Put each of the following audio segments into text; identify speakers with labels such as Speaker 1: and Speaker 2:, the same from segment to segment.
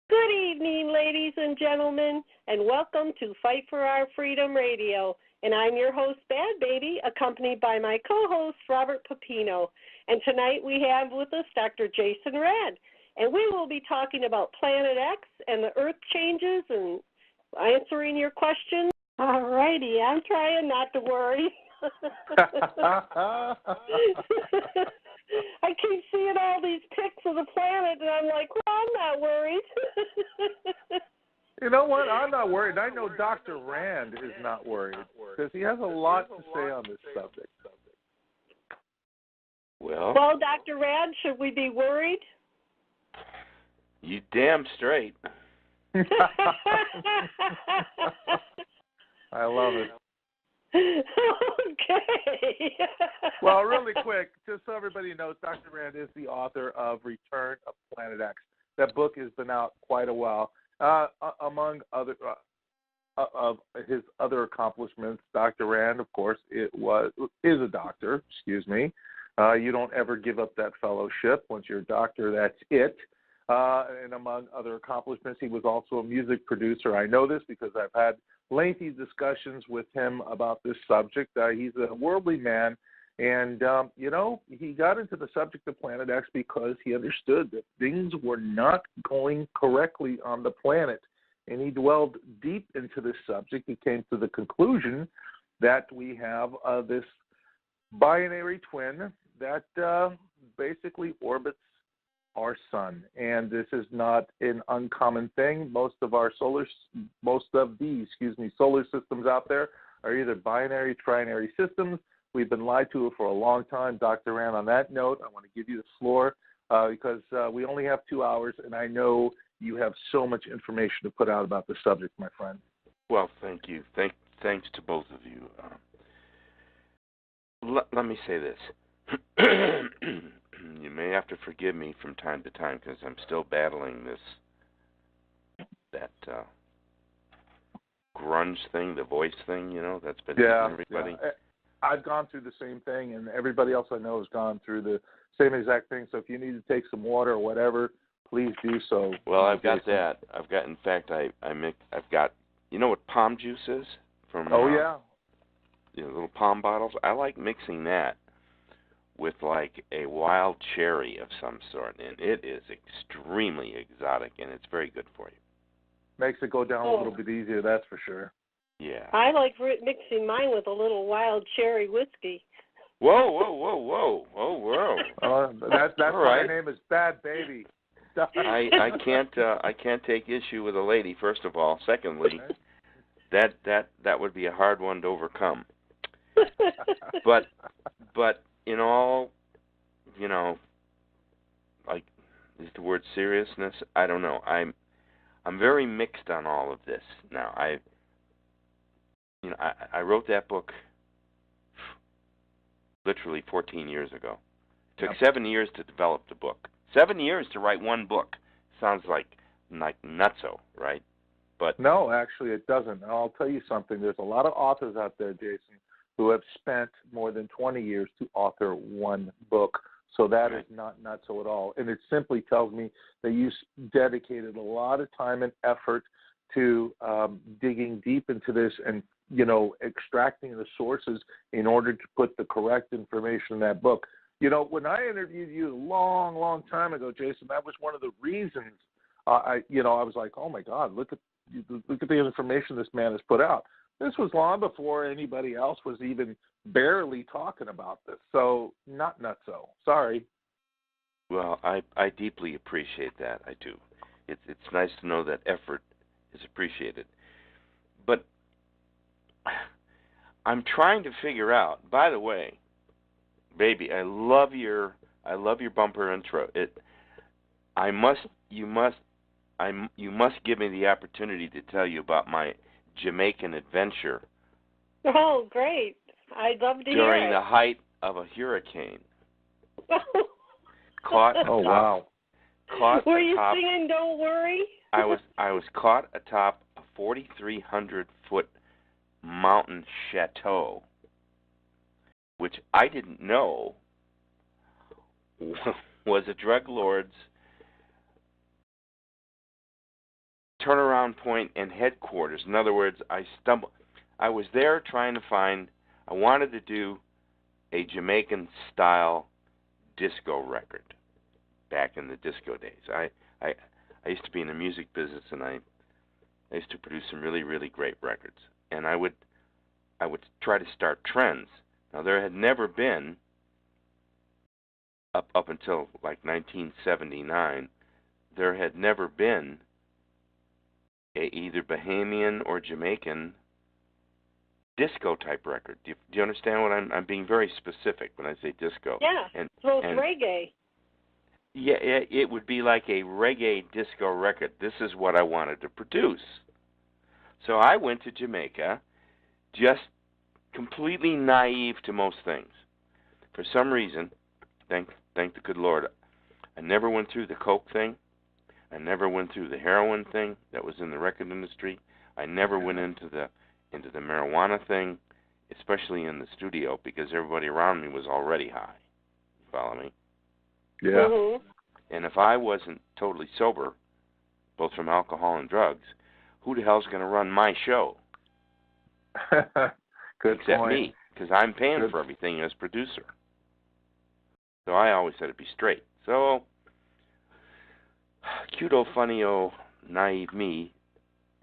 Speaker 1: Good evening, ladies and gentlemen, and welcome to Fight for Our Freedom Radio. And I'm your host, BADBABY, accompanied by my co-host, Robert Pipeno. And tonight we have with us Dr. Jason Rad. And we will be talking about Planet X and the Earth changes and answering your questions. All righty, I'm trying not to worry. I keep seeing all these pics of the planet, and I'm like, well, I'm not worried.
Speaker 2: You know what? I'm not worried. I know Dr. Rand is not worried because he has a lot to say on this subject.
Speaker 3: Well,
Speaker 1: Dr. Rand, should we be worried?
Speaker 3: You damn straight.
Speaker 2: I love it.
Speaker 1: Okay.
Speaker 2: Well, really quick, just so everybody knows, Dr. Rand is the author of Return of Planet X. That book has been out quite a while. Among other of his other accomplishments, Dr. Rand, of course, is a doctor. Excuse me. You don't ever give up that fellowship. Once you're a doctor, that's it. And among other accomplishments, he was also a music producer. I know this because I've had lengthy discussions with him about this subject. He's a worldly man, and, he got into the subject of Planet X because he understood that things were not going correctly on the planet, and he dwelled deep into this subject. He came to the conclusion that we have this binary twin that basically orbits our sun, and this is not an uncommon thing. Most of these solar systems out there are either binary, trinary systems. We've been lied to for a long time. Dr. Rand, on that note, I want to give you the floor because we only have 2 hours, and I know you have so much information to put out about the subject, my friend.
Speaker 3: Well, thank you. Thanks to both of you. Let me say this. You may have to forgive me from time to time because I'm still battling that grunge thing, the voice thing, that's been hitting everybody.
Speaker 2: Yeah. I've gone through the same thing, and everybody else I know has gone through the same exact thing. So if you need to take some water or whatever, please do so.
Speaker 3: Well, I've got that. In fact, I've got, you know what palm juice is? Little palm bottles. I like mixing that with like a wild cherry of some sort, and it is extremely exotic, and it's very good for you.
Speaker 2: Makes it go down a little bit easier, that's for sure.
Speaker 3: Yeah.
Speaker 1: I like mixing mine with a little wild cherry whiskey.
Speaker 3: Whoa.
Speaker 2: That's
Speaker 3: all right.
Speaker 2: My name is BADBABY.
Speaker 3: I can't take issue with a lady, first of all. Secondly, that would be a hard one to overcome. But in all, like, is the word seriousness? I don't know. I'm very mixed on all of this. Now, I wrote that book literally 14 years ago. It took 7 years to develop the book. 7 years to write one book. Sounds like nutso, right? But
Speaker 2: no, actually it doesn't. And I'll tell you something. There's a lot of authors out there, Jason, who have spent more than 20 years to author one book. So that is not so at all. And it simply tells me that you dedicated a lot of time and effort to digging deep into this and, extracting the sources in order to put the correct information in that book. When I interviewed you a long time ago, Jason, that was one of the reasons I was like, oh my God, look at the information this man has put out. This was long before anybody else was even barely talking about this. So not so. Sorry.
Speaker 3: Well, I deeply appreciate that. I do. It's nice to know that effort is appreciated. But I'm trying to figure out. By the way, baby, I love your bumper intro. You must give me the opportunity to tell you about my Jamaican adventure.
Speaker 1: Oh, great. I'd love to hear it.
Speaker 3: During the height of a hurricane. Caught atop,
Speaker 2: wow.
Speaker 1: Were you singing Don't Worry?
Speaker 3: I was caught atop a 4,300-foot mountain chateau, which I didn't know was a drug lord's turnaround point and headquarters. In other words, I was there trying to find, I wanted to do a Jamaican-style disco record back in the disco days. I used to be in the music business, and I used to produce some really, really great records. And I would try to start trends. Now, there had never been, up until like 1979, there had never been either Bahamian or Jamaican disco type record. Do you understand what I'm being very specific when I say disco?
Speaker 1: Yeah, so it's reggae.
Speaker 3: Yeah, it would be like a reggae disco record. This is what I wanted to produce. So I went to Jamaica, just completely naive to most things. For some reason, thank the good Lord, I never went through the coke thing. I never went through the heroin thing that was in the record industry. I never went into the marijuana thing, especially in the studio, because everybody around me was already high. Follow me?
Speaker 2: Yeah.
Speaker 1: Mm-hmm.
Speaker 3: And if I wasn't totally sober, both from alcohol and drugs, who the hell's going to run my show?
Speaker 2: Good
Speaker 3: Except
Speaker 2: point.
Speaker 3: me, because I'm paying for everything as producer. So I always had to be straight. So, cute-o, funny-o, naive me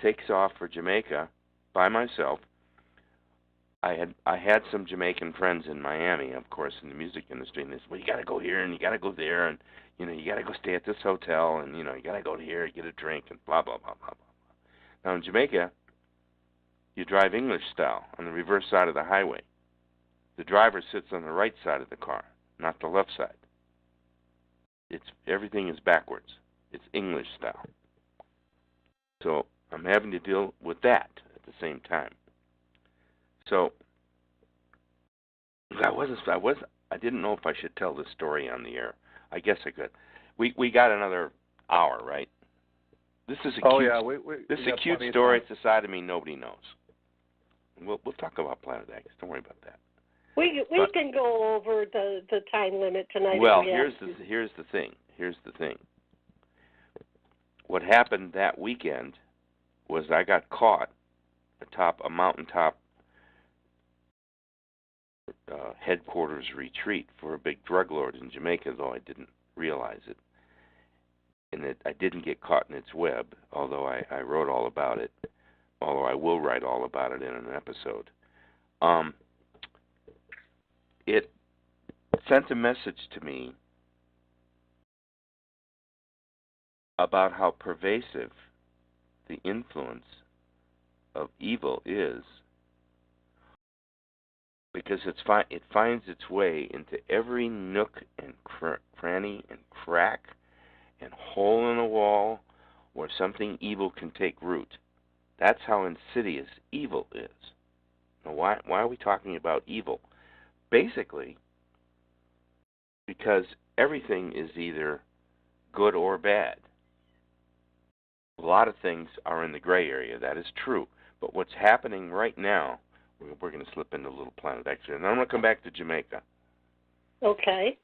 Speaker 3: takes off for Jamaica by myself. I had some Jamaican friends in Miami, of course, in the music industry, and they said, well, you got to go here and you got to go there, and you got to go stay at this hotel, and you got to go here, get a drink, and blah blah blah blah blah. Now in Jamaica, you drive English style on the reverse side of the highway. The driver sits on the right side of the car, not the left side. Everything is backwards. It's English style. So I'm having to deal with that at the same time. So I didn't know if I should tell this story on the air. I guess I could. We got another hour, right? This is a cute story. It's a side of me nobody knows. We'll talk about Planet X. Don't worry about that.
Speaker 1: We can go over the time limit tonight.
Speaker 3: Well, here's the thing. What happened that weekend was I got caught atop a mountaintop headquarters retreat for a big drug lord in Jamaica, though I didn't realize it. And I didn't get caught in its web, although I wrote all about it, although I will write all about it in an episode. It sent a message to me about how pervasive the influence of evil is, because it finds its way into every nook and cranny and crack and hole in a wall where something evil can take root. That's how insidious evil is. Now, why are we talking about evil? Basically, because everything is either good or bad. A lot of things are in the gray area. That is true. But what's happening right now, we're going to slip into a little Planet X here. And I'm going to come back to Jamaica.
Speaker 1: Okay.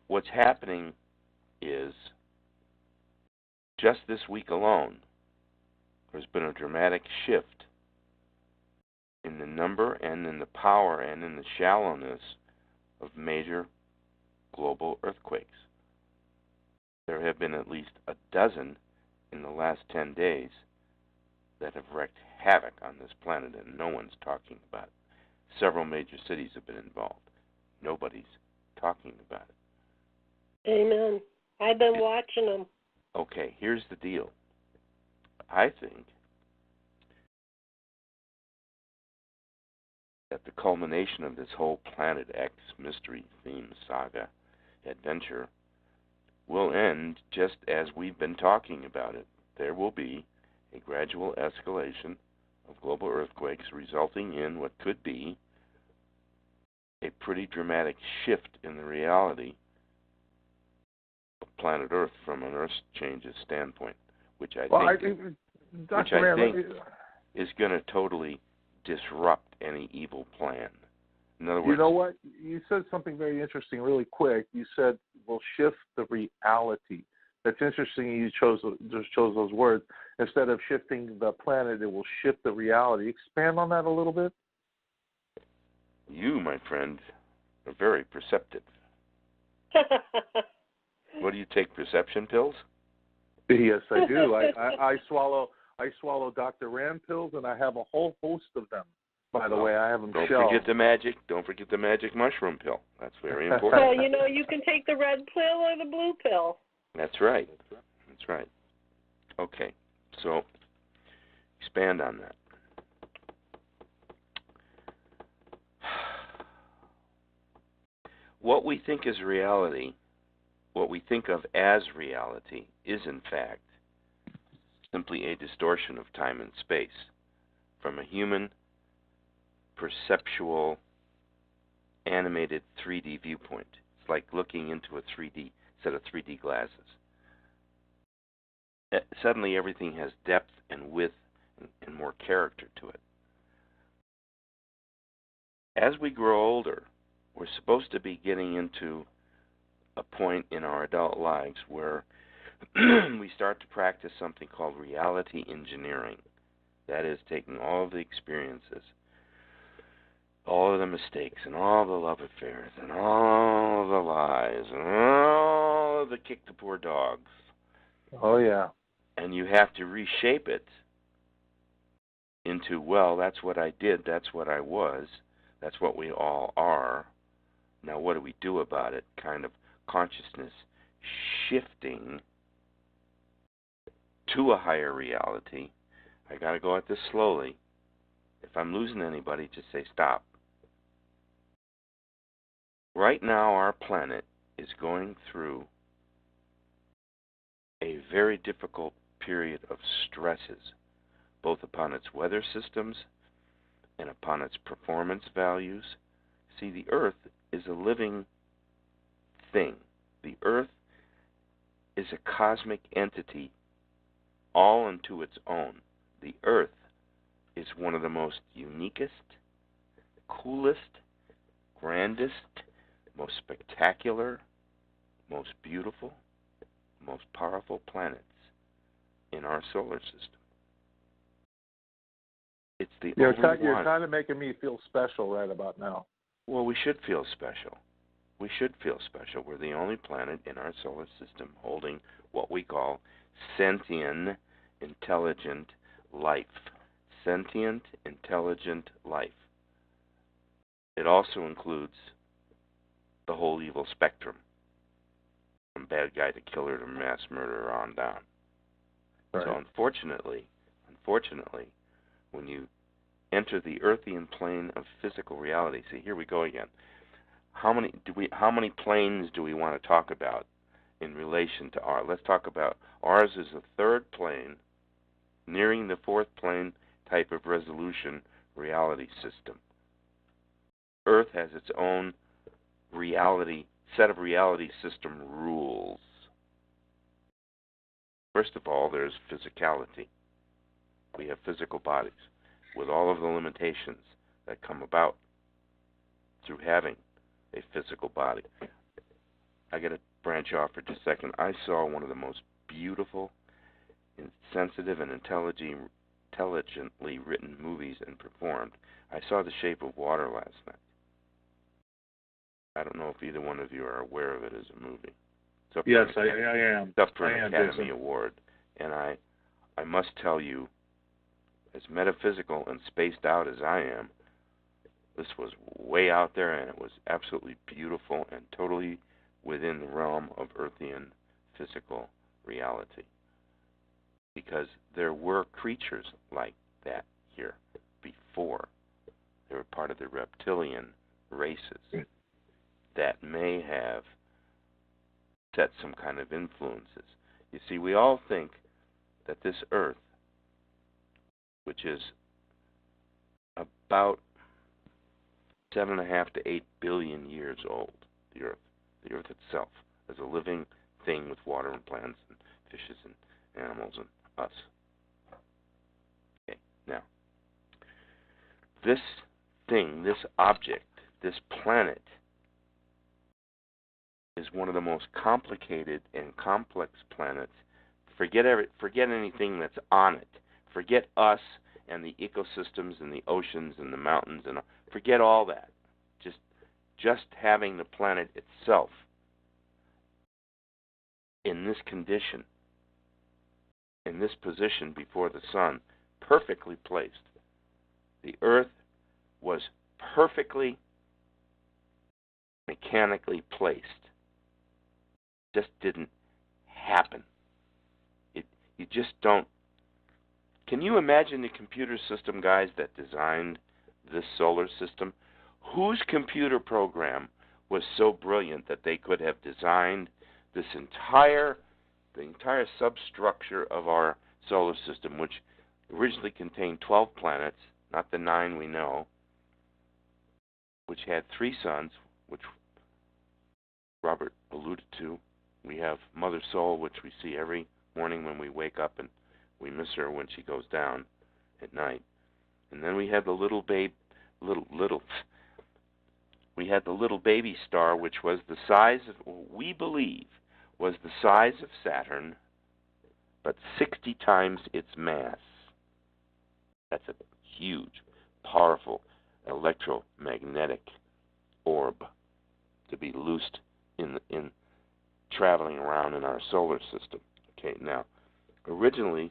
Speaker 3: What's happening is, just this week alone, there's been a dramatic shift in the number and in the power and in the shallowness of major global earthquakes. There have been at least a dozen in the last 10 days that have wreaked havoc on this planet, and no one's talking about it. Several major cities have been involved. Nobody's talking about it.
Speaker 1: Amen. I've been watching them.
Speaker 3: Okay, here's the deal. I think that the culmination of this whole Planet X mystery theme saga adventure will end just as we've been talking about it. There will be a gradual escalation of global earthquakes resulting in what could be a pretty dramatic shift in the reality of planet Earth from an Earth changes standpoint, which I think is going to totally disrupt any evil plan. In other words,
Speaker 2: you know what? You said something very interesting really quick. You said we'll shift the reality. It's interesting you chose those words. Instead of shifting the planet, it will shift the reality. Expand on that a little bit.
Speaker 3: You, my friend, are very perceptive. What do you take, perception pills?
Speaker 2: Yes, I do. I swallow Dr. Rand pills, and I have a whole host of them. By the way, I have them
Speaker 3: Don't
Speaker 2: shelved.
Speaker 3: Don't forget the magic mushroom pill. That's very important.
Speaker 1: Well, you know, you can take the red pill or the blue pill.
Speaker 3: That's right. That's right. Okay, so expand on that. What we think is reality, what we think of as reality, is in fact simply a distortion of time and space from a human perceptual animated 3D viewpoint. It's like looking into a 3D set of 3D glasses. Suddenly everything has depth and width and more character to it. As we grow older, we're supposed to be getting into a point in our adult lives where we start to practice something called reality engineering. That is, taking all of the experiences, all of the mistakes, and all the love affairs, and all of the lies, and all of the kick the poor dogs.
Speaker 2: Oh, yeah.
Speaker 3: And you have to reshape it into, well, that's what I did, that's what I was, that's what we all are. Now what do we do about it? Kind of consciousness shifting to a higher reality. I got to go at this slowly. If I'm losing anybody, just say stop. Right now, our planet is going through a very difficult period of stresses, both upon its weather systems and upon its performance values. See, the Earth is a living thing. The Earth is a cosmic entity all unto its own. The Earth is one of the most uniquest, coolest, grandest, most spectacular, most beautiful, most powerful planets in our solar system. It's the only one.
Speaker 2: You're kind of making me feel special right about now.
Speaker 3: Well, we should feel special. We should feel special. We're the only planet in our solar system holding what we call sentient, intelligent life. Sentient, intelligent life. It also includes the whole evil spectrum, from bad guy to killer to mass murderer on down.
Speaker 2: Right.
Speaker 3: So unfortunately, when you enter the earthian plane of physical reality, see, here we go again. How many planes do we want to talk about in relation to ours? Let's talk about ours is a third plane, nearing the fourth plane type of resolution reality system. Earth has its own set of reality system rules. First of all, there's physicality. We have physical bodies with all of the limitations that come about through having a physical body. I got to branch off for just a second. I saw one of the most beautiful, sensitive, and intelligently written movies and performed. I saw The Shape of Water last night. I don't know if either one of you are aware of it as a movie.
Speaker 2: Yes, I am.
Speaker 3: It's up for an Academy Award. And I must tell you, as metaphysical and spaced out as I am, this was way out there, and it was absolutely beautiful and totally within the realm of earthian physical reality. Because there were creatures like that here before. They were part of the reptilian races that may have set some kind of influences. You see, we all think that this Earth, which is about 7.5 to 8 billion years old, the Earth itself, as a living thing with water and plants and fishes and animals and us. Okay, now, this thing, this object, this planet, is one of the most complicated and complex planets. Forget anything that's on it. Forget us and the ecosystems and the oceans and the mountains and forget all that. Just having the planet itself in this condition, in this position before the sun, perfectly placed. The Earth was perfectly mechanically placed. Just didn't happen. You just don't. Can you imagine the computer system guys that designed this solar system? Whose computer program was so brilliant that they could have designed the entire substructure of our solar system, which originally contained 12 planets, not the 9 we know, which had 3 suns, which Robert alluded to. We have Mother Sol, which we see every morning when we wake up, and we miss her when she goes down at night. And then we have the little baby star, which was the size of, we believe, was the size of Saturn, but 60 times its mass. That's a huge, powerful electromagnetic orb to be loosed in traveling around in our solar system. Okay, now, originally,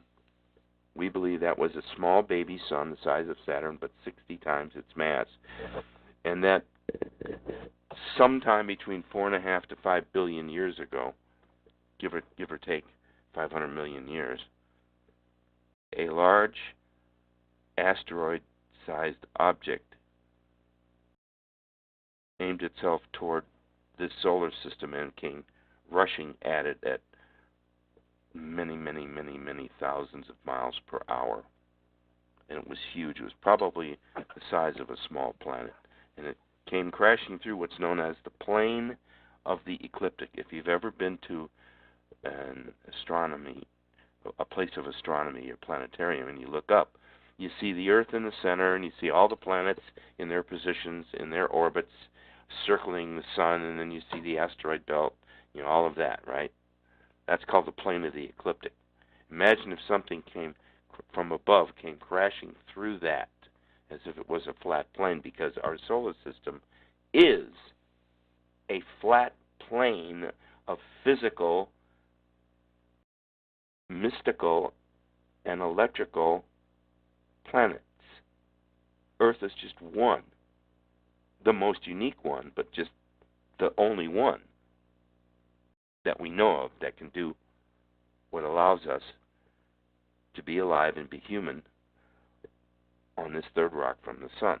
Speaker 3: we believe that was a small baby sun the size of Saturn, but 60 times its mass. And that sometime between 4.5 to 5 billion years ago, give or take 500 million years, a large asteroid-sized object aimed itself toward this solar system and came rushing at it at many, many, many, many thousands of miles per hour. And it was huge. It was probably the size of a small planet. And it came crashing through what's known as the plane of the ecliptic. If you've ever been to a place of astronomy or planetarium, and you look up, you see the Earth in the center, and you see all the planets in their positions, in their orbits, circling the sun, and then you see the asteroid belt, all of that, right? That's called the plane of the ecliptic. Imagine if something came from above, came crashing through that as if it was a flat plane, because our solar system is a flat plane of physical, mystical, and electrical planets. Earth is just one, the most unique one, but just the only one that we know of that can do what allows us to be alive and be human on this third rock from the sun.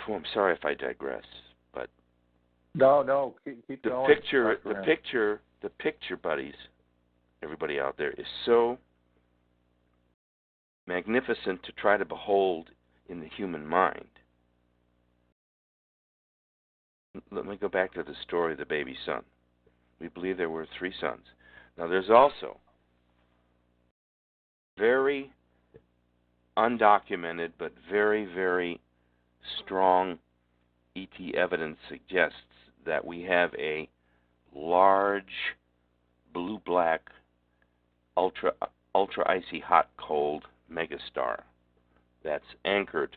Speaker 3: Oh, I'm sorry if I digress, but
Speaker 2: no, keep going.
Speaker 3: The picture, buddies, everybody out there, is so magnificent to try to behold in the human mind. Let me go back to the story of the baby sun. We believe there were 3 suns. Now, there's also very undocumented but very, very strong ET evidence suggests that we have a large blue-black, ultra icy hot cold megastar that's anchored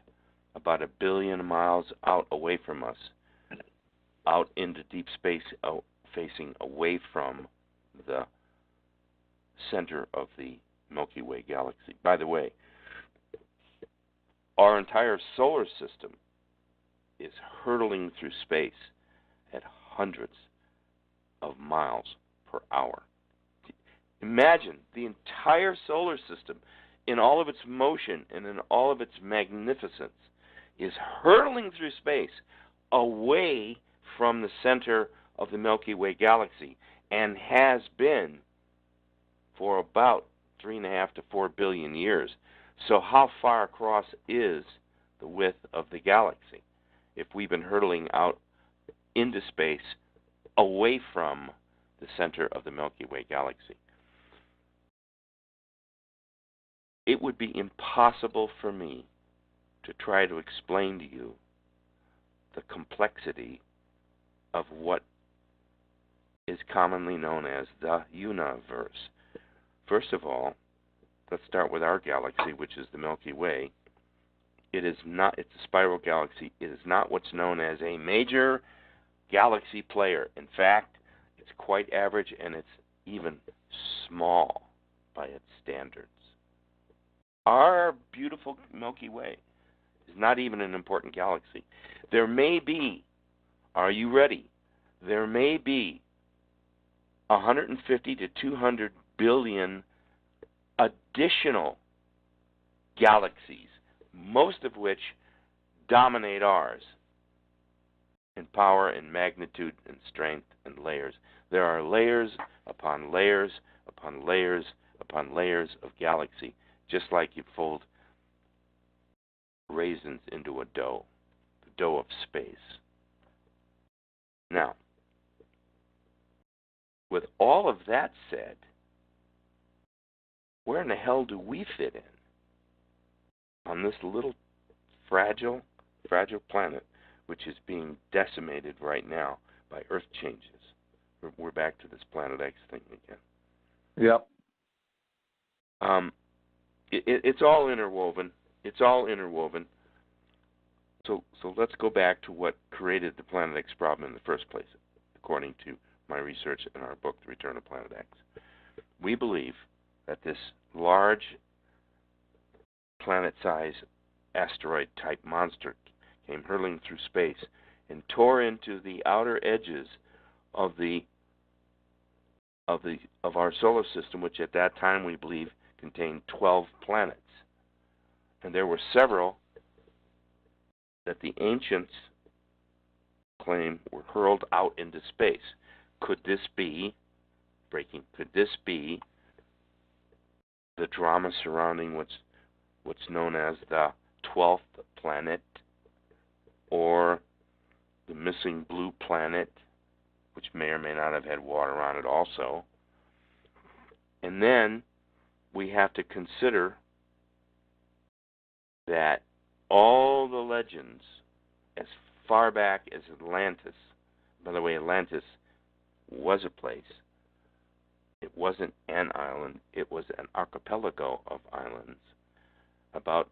Speaker 3: about 1 billion miles out away from us, out into deep space, facing away from the center of the Milky Way galaxy. By the way, our entire solar system is hurtling through space at hundreds of miles per hour. Imagine the entire solar system, in all of its motion and in all of its magnificence, is hurtling through space away from the center of the Milky Way galaxy, and has been for about 3.5 to 4 billion years. So how far across is the width of the galaxy if we've been hurtling out into space away from the center of the Milky Way galaxy? It would be impossible for me to try to explain to you the complexity of what is commonly known as the universe. First of all, let's start with our galaxy, which is the Milky Way. It's a spiral galaxy. It is not what's known as a major galaxy player. In fact, it's quite average, and it's even small by its standards. Our beautiful Milky Way is not even an important galaxy. There may be, are you ready? There may be 150 to 200 billion additional galaxies, most of which dominate ours in power and magnitude and strength and layers. There are layers upon layers upon layers upon layers of galaxy, just like you fold raisins into a dough, the dough of space. Now, with all of that said, where in the hell do we fit in on this little fragile planet, which is being decimated right now by Earth changes? We're back to this Planet X thing again.
Speaker 2: Yep.
Speaker 3: It's all interwoven. It's all interwoven. So let's go back to what created the Planet X problem in the first place, according to my research in our book, The Return of Planet X. We believe that this large planet-sized asteroid-type monster came hurtling through space and tore into the outer edges of our solar system, which at that time we believe contained 12 planets. And there were several that the ancients claim were hurled out into space. Could this be the drama surrounding what's known as the 12th planet, or the missing blue planet, which may or may not have had water on it also? And then we have to consider that all the legends as far back as Atlantis, by the way, Atlantis was a place. It wasn't an island. It was an archipelago of islands about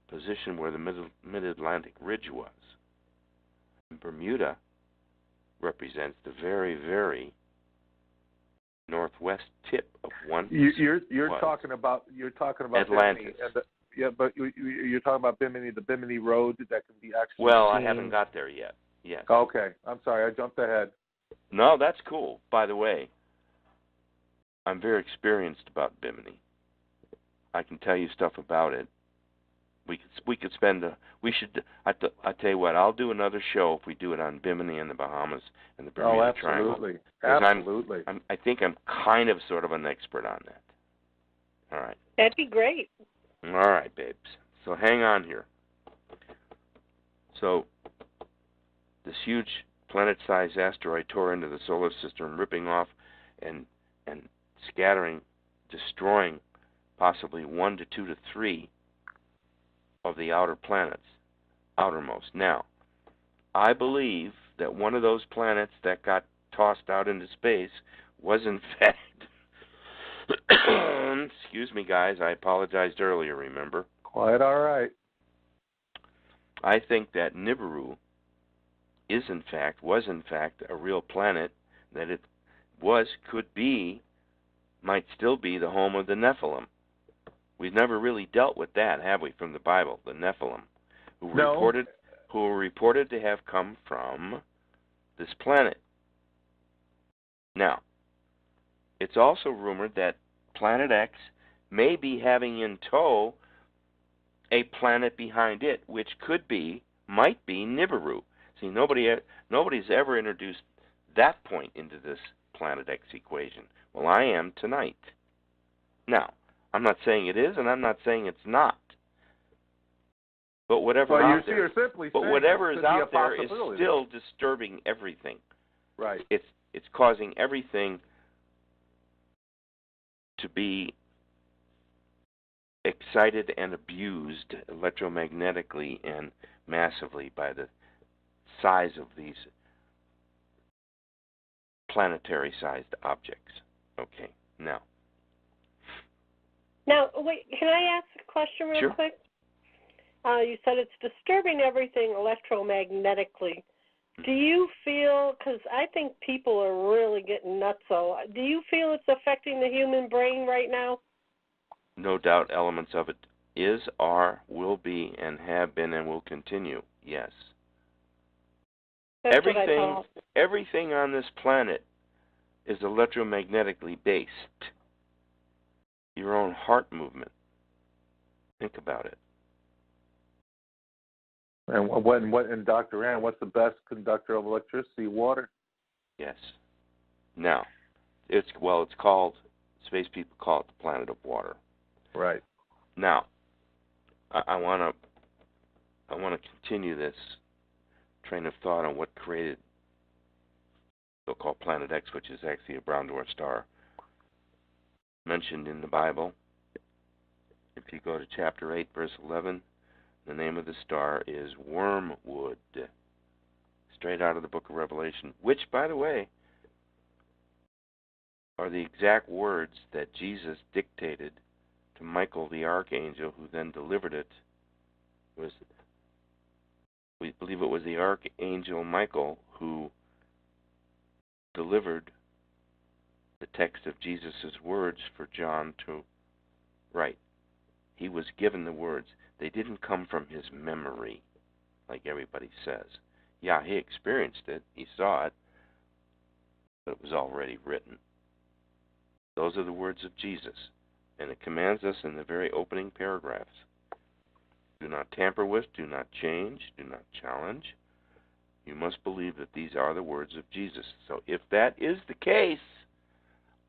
Speaker 3: position where the mid-Atlantic ridge was. And Bermuda represents the very, very northwest tip of one.
Speaker 2: You're talking about
Speaker 3: Atlantis.
Speaker 2: Bimini, but you're talking about Bimini, the Bimini Road that can be actually.
Speaker 3: Well,
Speaker 2: seen.
Speaker 3: I haven't got there yet. Yes.
Speaker 2: Okay, I'm sorry, I jumped ahead.
Speaker 3: No, that's cool. By the way, I'm very experienced about Bimini. I can tell you stuff about it. We could spend I tell you what, I'll do another show if we do it on Bimini and the Bahamas and the Bermuda Triangle.
Speaker 2: Absolutely.
Speaker 3: I think I'm kind of sort of an expert on that. All right.
Speaker 1: That'd be great.
Speaker 3: All right, babes. So hang on here. So this huge planet-sized asteroid tore into the solar system, ripping off and scattering, destroying possibly 1 to 2 to 3 of the outer planets, outermost. Now, I believe that one of those planets that got tossed out into space was in fact, excuse me guys, I apologized earlier, remember?
Speaker 2: Quite all right.
Speaker 3: I think that Nibiru was in fact a real planet, that it might still be the home of the Nephilim. We've never really dealt with that, have we, from the Bible, the Nephilim, who were reported to have come from this planet. Now, it's also rumored that Planet X may be having in tow a planet behind it, which might be Nibiru. See, nobody's ever introduced that point into this Planet X equation. Well, I am tonight. Now, I'm not saying it is, and I'm not saying it's not. But whatever is out there is still disturbing everything.
Speaker 2: Right.
Speaker 3: It's causing everything to be excited and abused electromagnetically and massively by the size of these planetary-sized objects. Okay, now.
Speaker 1: Now, wait, can I ask a question real
Speaker 3: Sure.
Speaker 1: quick? You said it's disturbing everything electromagnetically. Do you feel, because I think people are really getting nutso, do you feel it's affecting the human brain right now?
Speaker 3: No doubt elements of it is, are, will be, and have been, and will continue, yes.
Speaker 1: That's what I thought.
Speaker 3: Everything on this planet is electromagnetically based. Your own heart movement. Think about it.
Speaker 2: And Dr. Ann, what's the best conductor of electricity? Water.
Speaker 3: Yes. Now, it's called, space people call it the planet of water.
Speaker 2: Right.
Speaker 3: Now, I want to continue this train of thought on what created so-called Planet X, which is actually a brown dwarf star mentioned in the Bible. If you go to chapter 8, verse 11, the name of the star is Wormwood, straight out of the book of Revelation, which, by the way, are the exact words that Jesus dictated to Michael the archangel, who then delivered it. We believe it was the archangel Michael who delivered the text of Jesus' words for John to write. He was given the words. They didn't come from his memory, like everybody says. Yeah, he experienced it, he saw it, but it was already written. Those are the words of Jesus, and it commands us in the very opening paragraphs. Do not tamper with, do not change, do not challenge. You must believe that these are the words of Jesus. So if that is the case,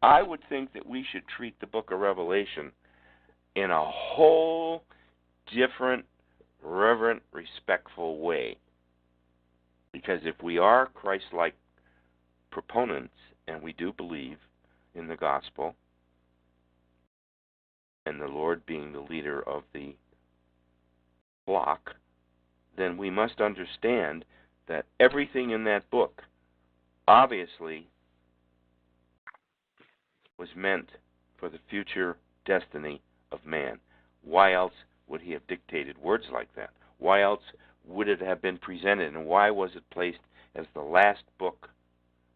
Speaker 3: I would think that we should treat the book of Revelation in a whole different, reverent, respectful way. Because if we are Christ-like proponents, and we do believe in the gospel, and the Lord being the leader of the flock, then we must understand that everything in that book obviously was meant for the future destiny of man. Why else would he have dictated words like that? Why else would it have been presented, and why was it placed as the last book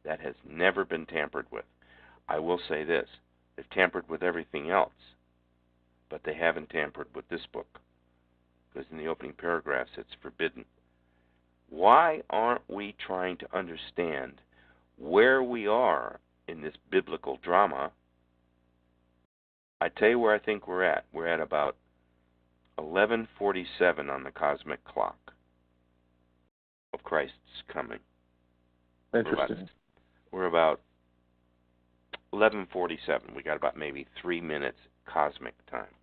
Speaker 3: that has never been tampered with? I will say this, they've tampered with everything else, but they haven't tampered with this book, because in the opening paragraphs it's forbidden. Why aren't we trying to understand where we are in this biblical drama? I tell you where I think we're at. We're at about 11:47 on the cosmic clock of Christ's coming.
Speaker 2: Interesting.
Speaker 3: We're about 11:47. We got about maybe 3 minutes cosmic time.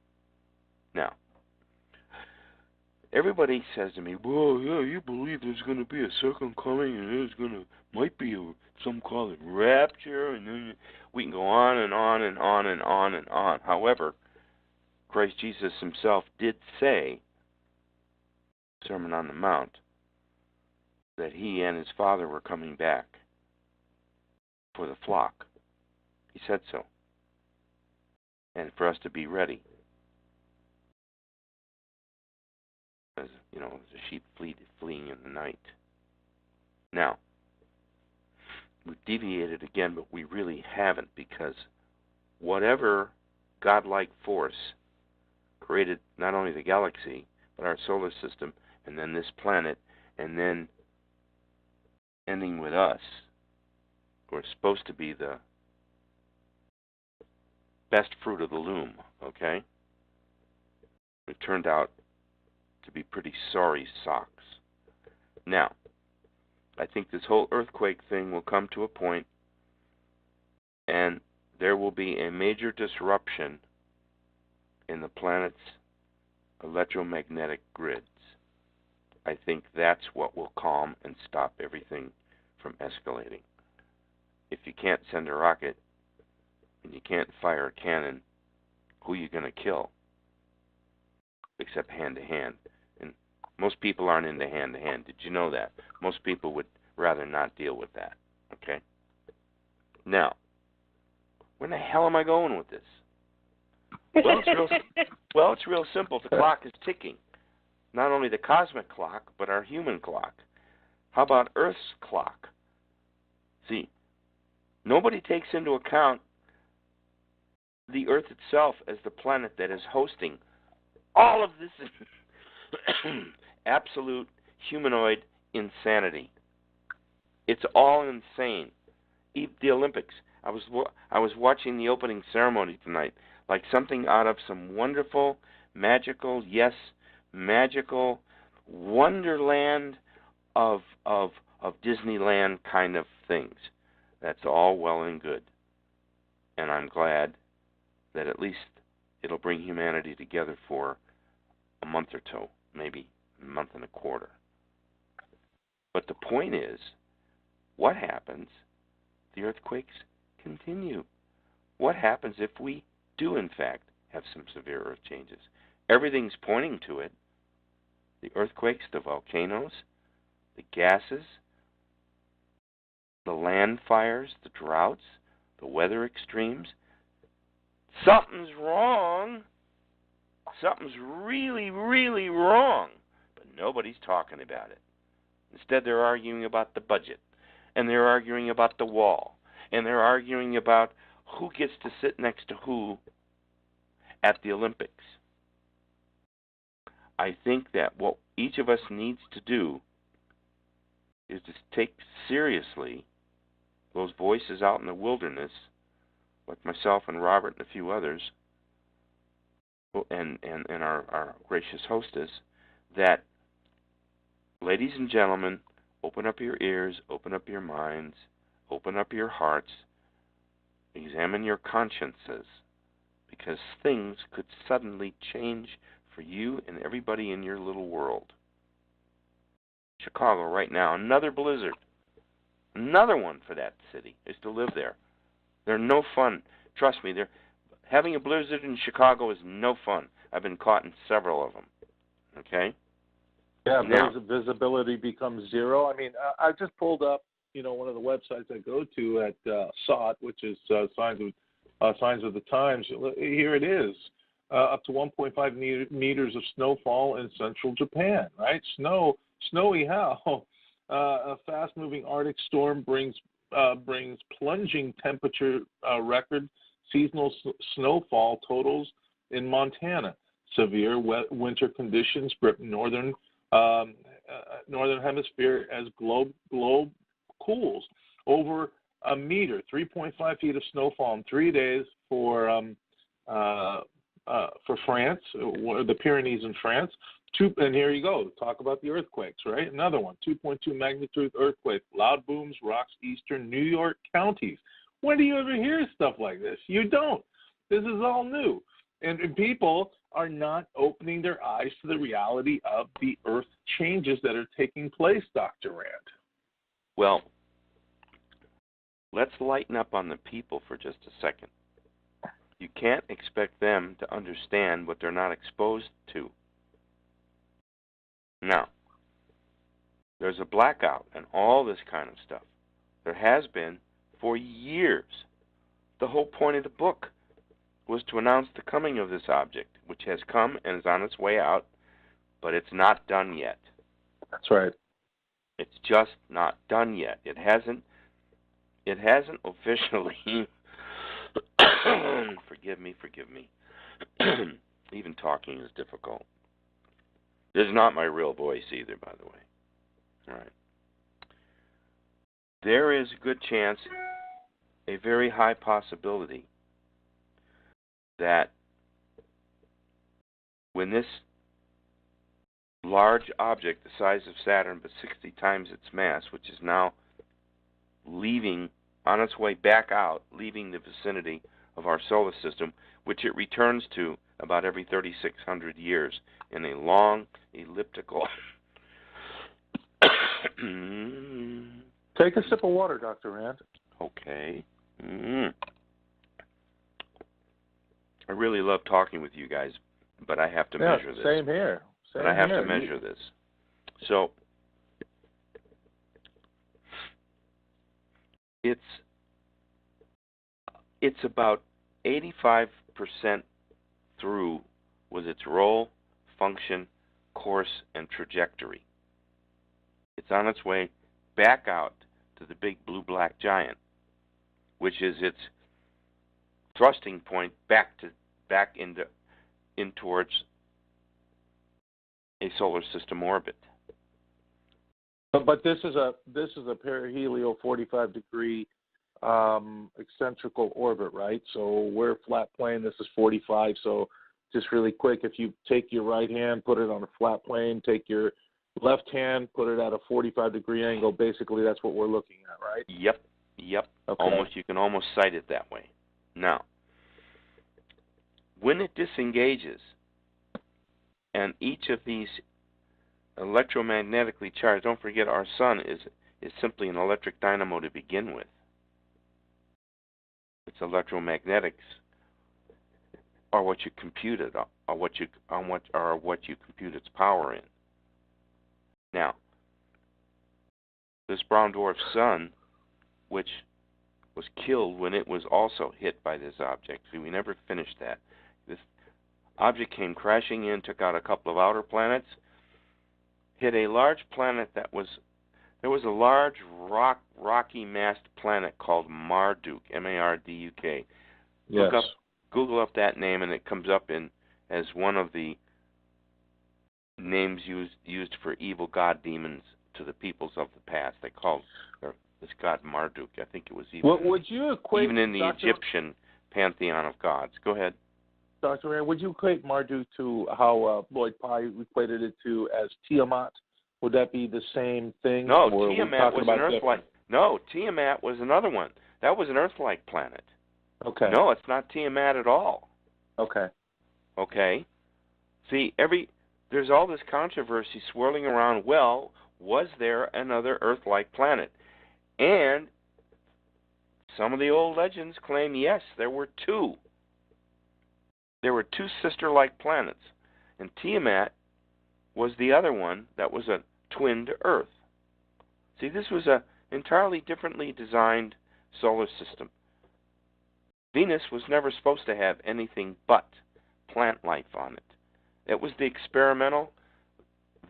Speaker 3: Now, everybody says to me, well, yeah, you believe there's going to be a second coming, and there's might be some call it rapture, and then we can go on and on and on and on and on. However, Christ Jesus himself did say, Sermon on the Mount, that he and his Father were coming back for the flock. He said so. And for us to be ready. As you know, as a sheep fleeing in the night. Now, we've deviated again, but we really haven't, because whatever godlike force created not only the galaxy, but our solar system, and then this planet, and then ending with us, we're supposed to be the best fruit of the loom, okay? It turned out to be pretty sorry socks. Now, I think this whole earthquake thing will come to a point, and there will be a major disruption in the planet's electromagnetic grids. I think that's what will calm and stop everything from escalating. If you can't send a rocket and you can't fire a cannon, who are you going to kill? Except hand-to-hand. And most people aren't into hand-to-hand. Did you know that? Most people would rather not deal with that. Okay? Now, where the hell am I going with this? Well, it's real simple. The clock is ticking. Not only the cosmic clock, but our human clock. How about Earth's clock? See, nobody takes into account the Earth itself as the planet that is hosting all of this absolute humanoid insanity. It's all insane. The Olympics. I was watching the opening ceremony tonight, like something out of some wonderful, magical, yes, magical wonderland of Disneyland kind of things. That's all well and good, and I'm glad that at least it'll bring humanity together for a month or two, maybe a month and a quarter. But the point is, what happens? The earthquakes continue. What happens if we do, in fact, have some severe earth changes? Everything's pointing to it. The earthquakes, the volcanoes, the gases, the land fires, the droughts, the weather extremes. Something's wrong. Something's really, really wrong. But nobody's talking about it. Instead, they're arguing about the budget. And they're arguing about the wall. And they're arguing about who gets to sit next to who at the Olympics. I think that what each of us needs to do is to take seriously those voices out in the wilderness, like myself and Robert and a few others, and our gracious hostess, that, ladies and gentlemen, open up your ears, open up your minds, open up your hearts, examine your consciences, because things could suddenly change for you and everybody in your little world. Chicago right now, another blizzard. Another one for that city. I used to live there. They're no fun. Trust me, having a blizzard in Chicago is no fun. I've been caught in several of them. Okay?
Speaker 2: Yeah,
Speaker 3: now,
Speaker 2: visibility becomes zero. I mean, I just pulled up, one of the websites I go to at SOT, which is Signs of the Times. Here it is. Up to 1.5 meters of snowfall in central Japan, right? Snowy how? A fast-moving Arctic storm brings plunging temperature record seasonal snowfall totals in Montana. Severe winter conditions grip northern hemisphere as globe cools. Over a meter, 3.5 feet of snowfall in 3 days for France, the Pyrenees in France. And here you go. Talk about the earthquakes, right? Another one, 2.2 magnitude earthquake. Loud booms rocks eastern New York counties. When do you ever hear stuff like this? You don't. This is all new. And people are not opening their eyes to the reality of the earth changes that are taking place, Dr. Rand.
Speaker 3: Well, let's lighten up on the people for just a second. You can't expect them to understand what they're not exposed to. Now, there's a blackout and all this kind of stuff. There has been for years. The whole point of the book was to announce the coming of this object, which has come and is on its way out, but it's not done yet.
Speaker 2: That's right.
Speaker 3: It's just not done yet. It hasn't officially forgive me. Even talking is difficult. This is not my real voice either, by the way. All right. There is a good chance, a very high possibility, that when this large object the size of Saturn but 60 times its mass, which is now leaving on its way back out, leaving the vicinity of our solar system, which it returns to about every 3,600 years in a long elliptical.
Speaker 2: Take a sip of water, Dr. Rand.
Speaker 3: Okay. I really love talking with you guys, but I have to measure this.
Speaker 2: Same here.
Speaker 3: But I have to measure this. So it's it's about 85% through with its role, function, course, and trajectory. It's on its way back out to the big blue-black giant, which is its thrusting point back in towards a solar system orbit.
Speaker 2: But this is a perihelio 45-degree eccentrical orbit, right? So we're flat plane. This is 45. So just really quick, if you take your right hand, put it on a flat plane, take your left hand, put it at a 45-degree angle. Basically, that's what we're looking at, right?
Speaker 3: Yep. Okay. You can almost sight it that way. Now, when it disengages, and each of these electromagnetically charged, don't forget our sun is simply an electric dynamo to begin with. Its electromagnetics are what you compute it, are what you compute its power in. Now, this brown dwarf sun, which was killed when it was also hit by this object. See, we never finished that. This object came crashing in, took out a couple of outer planets, hit a large planet there was a large rocky massed planet called Marduk, M-A-R-D-U-K.
Speaker 2: Yes.
Speaker 3: Google up that name, and it comes up as one of the names used for evil god demons to the peoples of the past. They called this god Marduk. I think it was even in the Egyptian pantheon of gods. Go ahead.
Speaker 2: Dr. Rand, would you equate Marduk to how Lloyd Pye equated it to as Tiamat? Would that be the same thing?
Speaker 3: No, Tiamat was an Earth-like. No, Tiamat was another one. That was an Earth-like planet.
Speaker 2: Okay.
Speaker 3: No, it's not Tiamat at all.
Speaker 2: Okay.
Speaker 3: Okay. See, there's all this controversy swirling around. Well, was there another Earth-like planet? And some of the old legends claim yes, there were two. There were two sister-like planets, and Tiamat was the other one that was a twin to Earth. See, this was an entirely differently designed solar system. Venus was never supposed to have anything but plant life on it.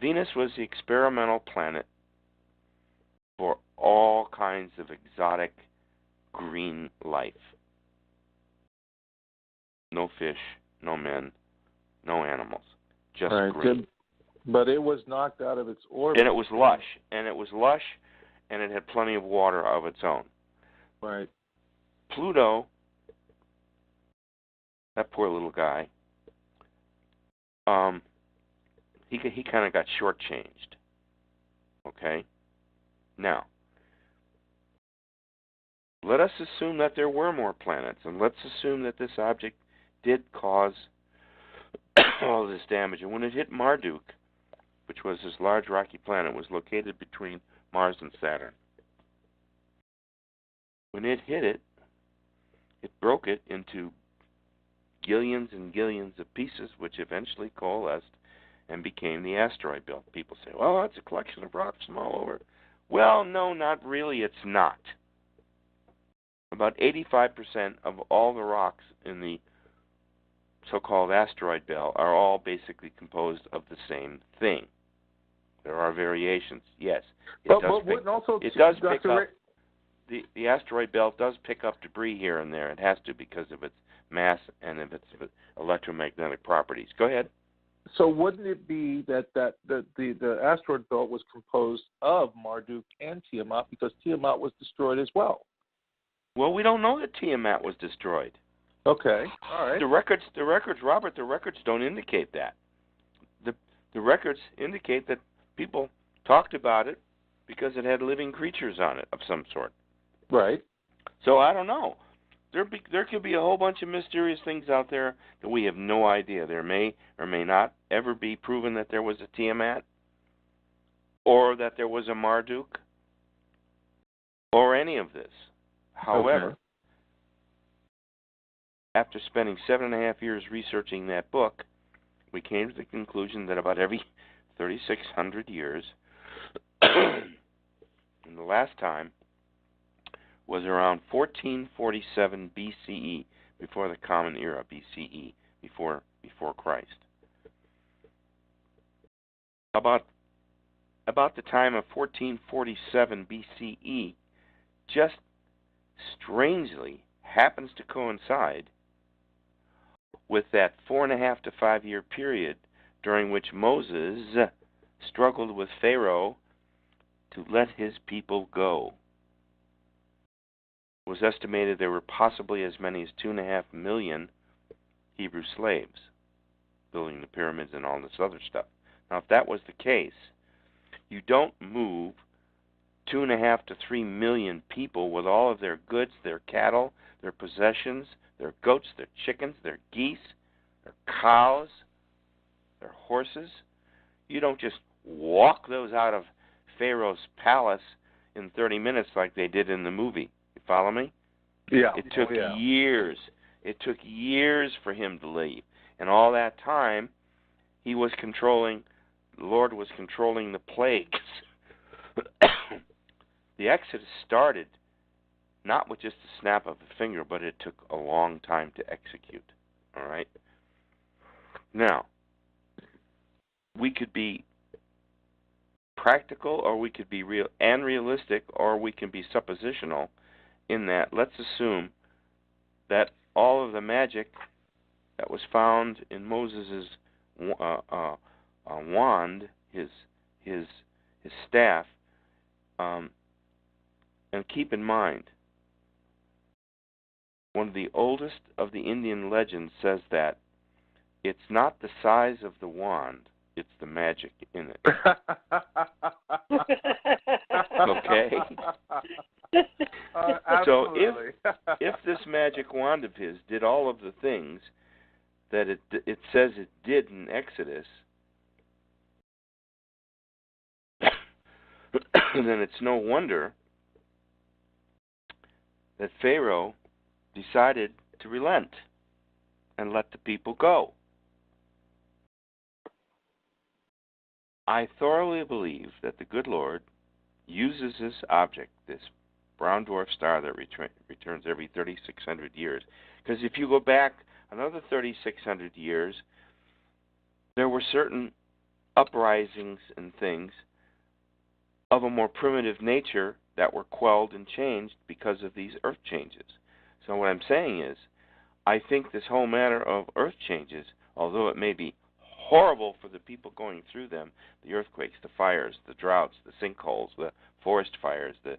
Speaker 3: Venus was the experimental planet for all kinds of exotic green life. No fish, no men, no animals, just green.
Speaker 2: But it was knocked out of its orbit.
Speaker 3: And it was lush, and it had plenty of water of its own.
Speaker 2: Right.
Speaker 3: Pluto, that poor little guy, he kind of got shortchanged. Okay? Now, let us assume that there were more planets, and let's assume that this object did cause all this damage. And when it hit Marduk, which was this large rocky planet, was located between Mars and Saturn. When it hit it, it broke it into gillions and gillions of pieces, which eventually coalesced and became the asteroid belt. People say, well, it's a collection of rocks from all over. Well, no, not really. It's not. About 85% of all the rocks in the so-called asteroid belt are all basically composed of the same thing. There are variations, yes. The asteroid belt does pick up debris here and there. It has to because of its mass and of its electromagnetic properties. Go ahead.
Speaker 2: So wouldn't it be that the asteroid belt was composed of Marduk and Tiamat because Tiamat was destroyed as well?
Speaker 3: Well, we don't know that Tiamat was destroyed.
Speaker 2: Okay, all right.
Speaker 3: The records, Robert, don't indicate that. The records indicate that people talked about it because it had living creatures on it of some sort.
Speaker 2: Right.
Speaker 3: So I don't know. There could be a whole bunch of mysterious things out there that we have no idea. There may or may not ever be proven that there was a Tiamat or that there was a Marduk or any of this. However, after spending 7.5 years researching that book, we came to the conclusion that about every 3,600 years, and the last time was around 1447 BCE, before the Common Era, BCE, before Christ. About the time of 1447 BCE, just strangely happens to coincide with that 4.5 to 5 year period during which Moses struggled with Pharaoh to let his people go. It was estimated there were possibly as many as 2.5 million Hebrew slaves building the pyramids and all this other stuff. Now, if that was the case, you don't move 2.5 to 3 million people with all of their goods, their cattle, their possessions, their goats, their chickens, their geese, their cows, their horses. You don't just walk those out of Pharaoh's palace in 30 minutes like they did in the movie. You follow me?
Speaker 2: Yeah.
Speaker 3: It took years. It took years for him to leave. And all that time, the Lord was controlling the plagues. The Exodus started not with just a snap of a finger, but it took a long time to execute. All right? Now, we could be practical, or we could be real and realistic, or we can be suppositional in that let's assume that all of the magic that was found in Moses' wand, his staff, and keep in mind, one of the oldest of the Indian legends says that it's not the size of the wand, it's the magic in it. Okay? So if this magic wand of his did all of the things that it says it did in Exodus, then it's no wonder that Pharaoh decided to relent and let the people go. I thoroughly believe that the good Lord uses this object, this brown dwarf star that returns every 3,600 years. Because if you go back another 3,600 years, there were certain uprisings and things of a more primitive nature that were quelled and changed because of these earth changes. So what I'm saying is, I think this whole matter of earth changes, although it may be horrible for the people going through them, the earthquakes, the fires, the droughts, the sinkholes, the forest fires, the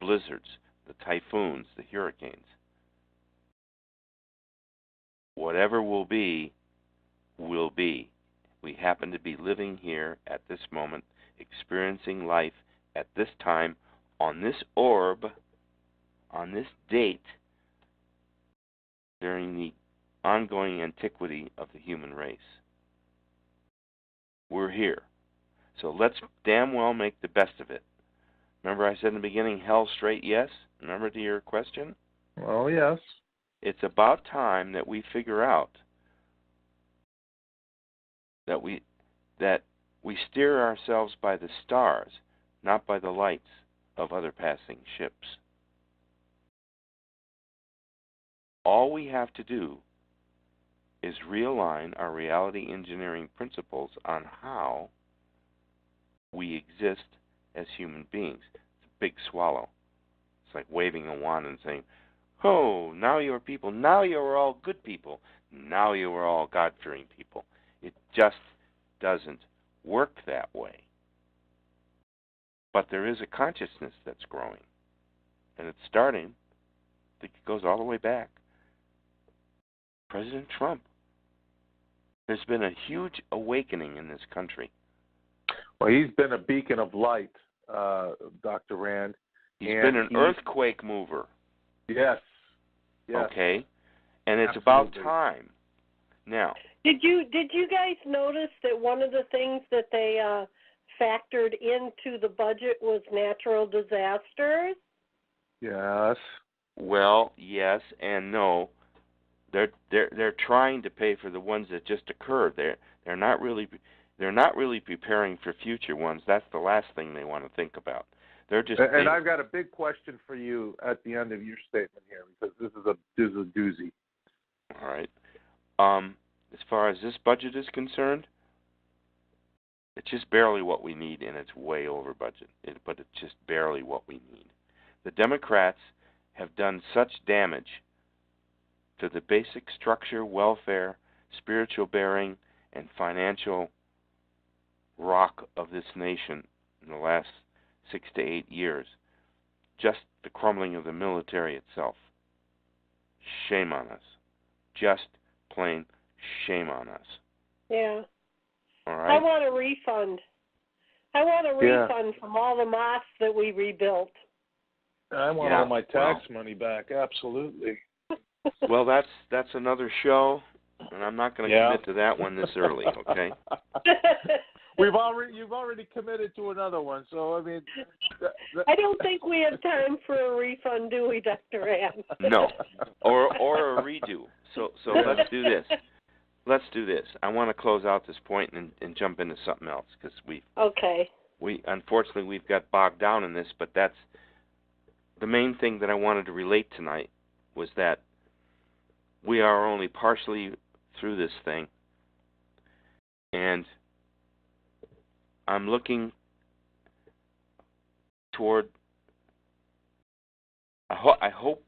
Speaker 3: blizzards, the typhoons, the hurricanes. Whatever will be, will be. We happen to be living here at this moment, experiencing life at this time, on this orb, on this date, during the ongoing antiquity of the human race. We're here. So let's damn well make the best of it. Remember I said in the beginning, hell straight yes? Remember to your question?
Speaker 2: Oh, yes.
Speaker 3: It's about time that we figure out that we steer ourselves by the stars, not by the lights of other passing ships. All we have to do is realign our reality engineering principles on how we exist as human beings. It's a big swallow. It's like waving a wand and saying, oh, now you are people. Now you are all good people. Now you are all God-fearing people. It just doesn't work that way. But there is a consciousness that's growing. And it's starting, I think it goes all the way back. President Trump. There's been a huge awakening in this country.
Speaker 2: Well, he's been a beacon of light, Dr. Rand.
Speaker 3: He's been an earthquake mover.
Speaker 2: Yes. Yes.
Speaker 3: Okay? And it's
Speaker 2: Absolutely.
Speaker 3: about time. Now,
Speaker 1: Did you guys notice that one of the things that they factored into the budget was natural disasters?
Speaker 2: Yes.
Speaker 3: well, yes and no. They're trying to pay for the ones that just occurred. They're not really preparing for future ones. That's the last thing they want to think about. They're just.
Speaker 2: And I've got a big question for you at the end of your statement here, because this is a doozy.
Speaker 3: All right. As far as this budget is concerned, it's just barely what we need, and it's way over budget. But it's just barely what we need. The Democrats have done such damage to the basic structure, welfare, spiritual bearing, and financial rock of this nation in the last 6 to 8 years. Just the crumbling of the military itself. Shame on us. Just plain shame on us.
Speaker 1: Yeah.
Speaker 3: All right?
Speaker 1: I want a refund. I want a refund from all the mosques that we rebuilt.
Speaker 2: I want all my tax money back, absolutely.
Speaker 3: Well, that's another show, and I'm not going to commit to that one this early, okay?
Speaker 2: You've already committed to another one, so I mean.
Speaker 1: I don't think we have time for a refund, do we, Dr. Ann?
Speaker 3: No, or a redo. So let's do this. Let's do this. I want to close out this point and jump into something else, because we unfortunately we've got bogged down in this, but that's the main thing that I wanted to relate tonight was that we are only partially through this thing, and I'm looking toward. I hope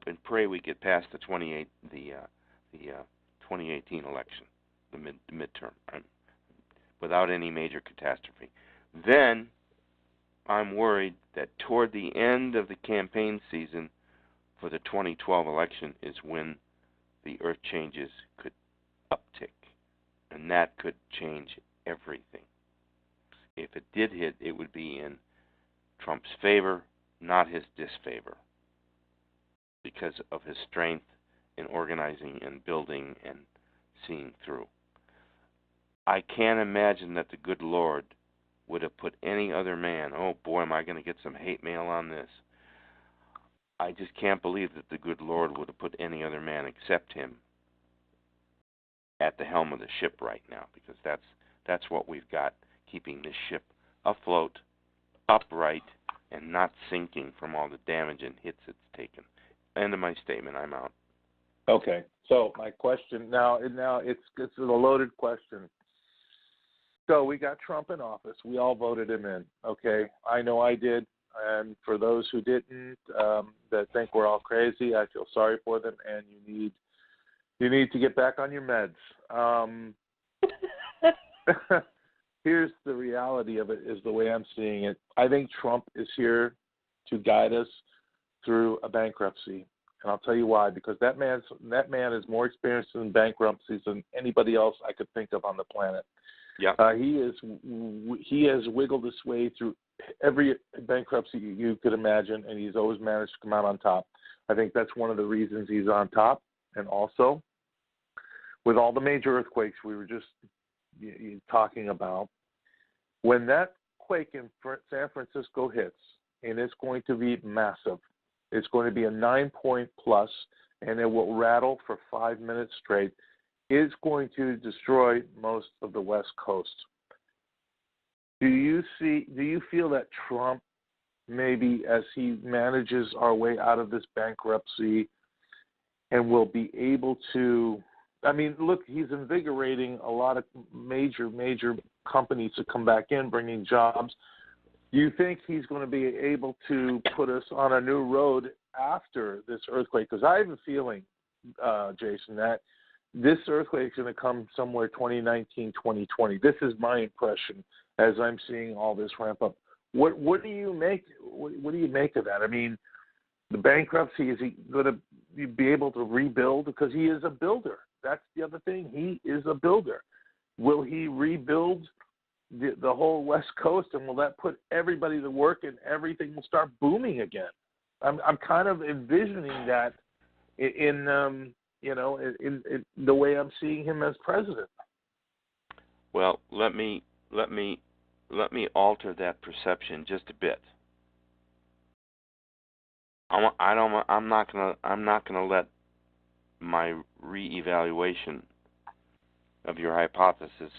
Speaker 3: and pray we get past the 2018 election, the midterm, without any major catastrophe. Then I'm worried that toward the end of the campaign season for the 2012 election is when the earth changes could uptick, and that could change everything. If it did hit, it would be in Trump's favor, not his disfavor, because of his strength in organizing and building and seeing through. I can't imagine that the good Lord would have put any other man, oh boy, am I going to get some hate mail on this. I just can't believe that the good Lord would have put any other man except him at the helm of the ship right now, because that's what we've got, keeping this ship afloat, upright, and not sinking from all the damage and hits it's taken. End of my statement. I'm out.
Speaker 2: Okay. So my question now it's a loaded question. So we got Trump in office. We all voted him in. Okay. I know I did. And for those who didn't, that think we're all crazy, I feel sorry for them. And you need to get back on your meds. Here's the reality of it, is the way I'm seeing it. I think Trump is here to guide us through a bankruptcy. And I'll tell you why, because that man is more experienced in bankruptcies than anybody else I could think of on the planet.
Speaker 3: Yeah.
Speaker 2: He has wiggled his way through every bankruptcy you could imagine, and he's always managed to come out on top. I think that's one of the reasons he's on top. And also, with all the major earthquakes we were just talking about, when that quake in San Francisco hits, and it's going to be massive, it's going to be a 9-point plus, and it will rattle for 5 minutes straight. It's going to destroy most of the West Coast. Do you feel that Trump, maybe as he manages our way out of this bankruptcy, and will be able to, I mean, look, he's invigorating a lot of major companies to come back in, bringing jobs. Do you think he's going to be able to put us on a new road after this earthquake? Because I have a feeling, Jason, that this earthquake is going to come somewhere 2019, 2020. This is my impression as I'm seeing all this ramp up. What do you make? What do you make of that? I mean, the bankruptcy, is he going to be able to rebuild? Because he is a builder. That's the other thing. He is a builder. Will he rebuild the whole West Coast, and will that put everybody to work and everything will start booming again? I'm kind of envisioning that in the way I'm seeing him as president.
Speaker 3: Well, let me alter that perception just a bit. I'm not gonna let my reevaluation of your hypothesis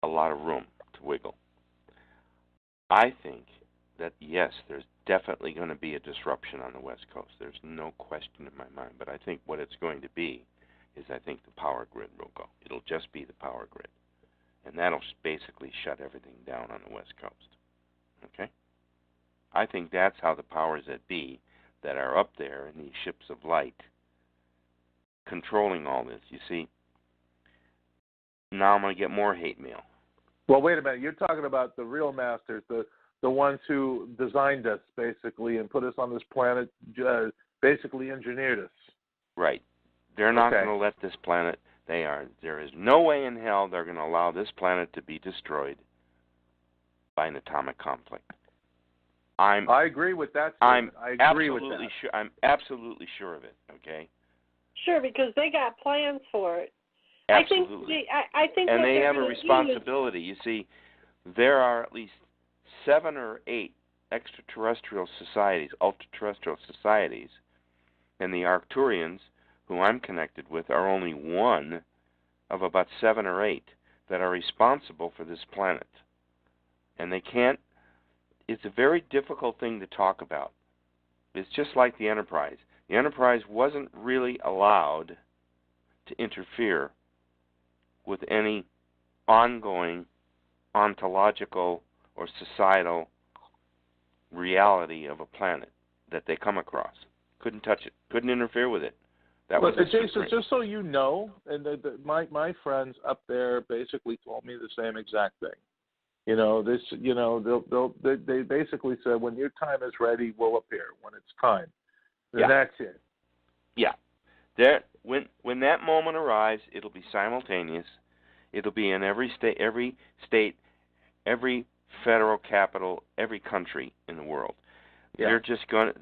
Speaker 3: a lot of room to wiggle. I think that, yes, there's definitely going to be a disruption on the West Coast. There's no question in my mind. But I think what it's going to be is I think the power grid will go. It'll just be the power grid. And that'll basically shut everything down on the West Coast. Okay? I think that's how the powers that be that are up there in these ships of light controlling all this. You see, now I'm going to get more hate mail.
Speaker 2: Well, wait a minute. You're talking about the real masters, the ones who designed us, basically, and put us on this planet, basically engineered us.
Speaker 3: Right. They're not going to let this planet, there is no way in hell they're going to allow this planet to be destroyed by an atomic conflict. I agree with that statement. I'm absolutely sure of it, okay?
Speaker 1: Sure, because they got plans for it.
Speaker 3: Absolutely.
Speaker 1: I think
Speaker 3: and they have a responsibility. You see, there are at least 7 or 8 extraterrestrial societies, ultra-terrestrial societies, and the Arcturians, who I'm connected with, are only one of about 7 or 8 that are responsible for this planet. And they can't, it's a very difficult thing to talk about. It's just like the Enterprise. The Enterprise wasn't really allowed to interfere with any ongoing ontological or societal reality of a planet that they come across. Couldn't touch it. Couldn't interfere with it. That was
Speaker 2: Jason, just so you know, and my friends up there basically told me the same exact thing. You know, they basically said, when your time is ready, we'll appear. When it's time, then that's it.
Speaker 3: Yeah. When that moment arrives, it'll be simultaneous. It'll be in every state, every federal capital, every country in the world. Yeah. They're just gonna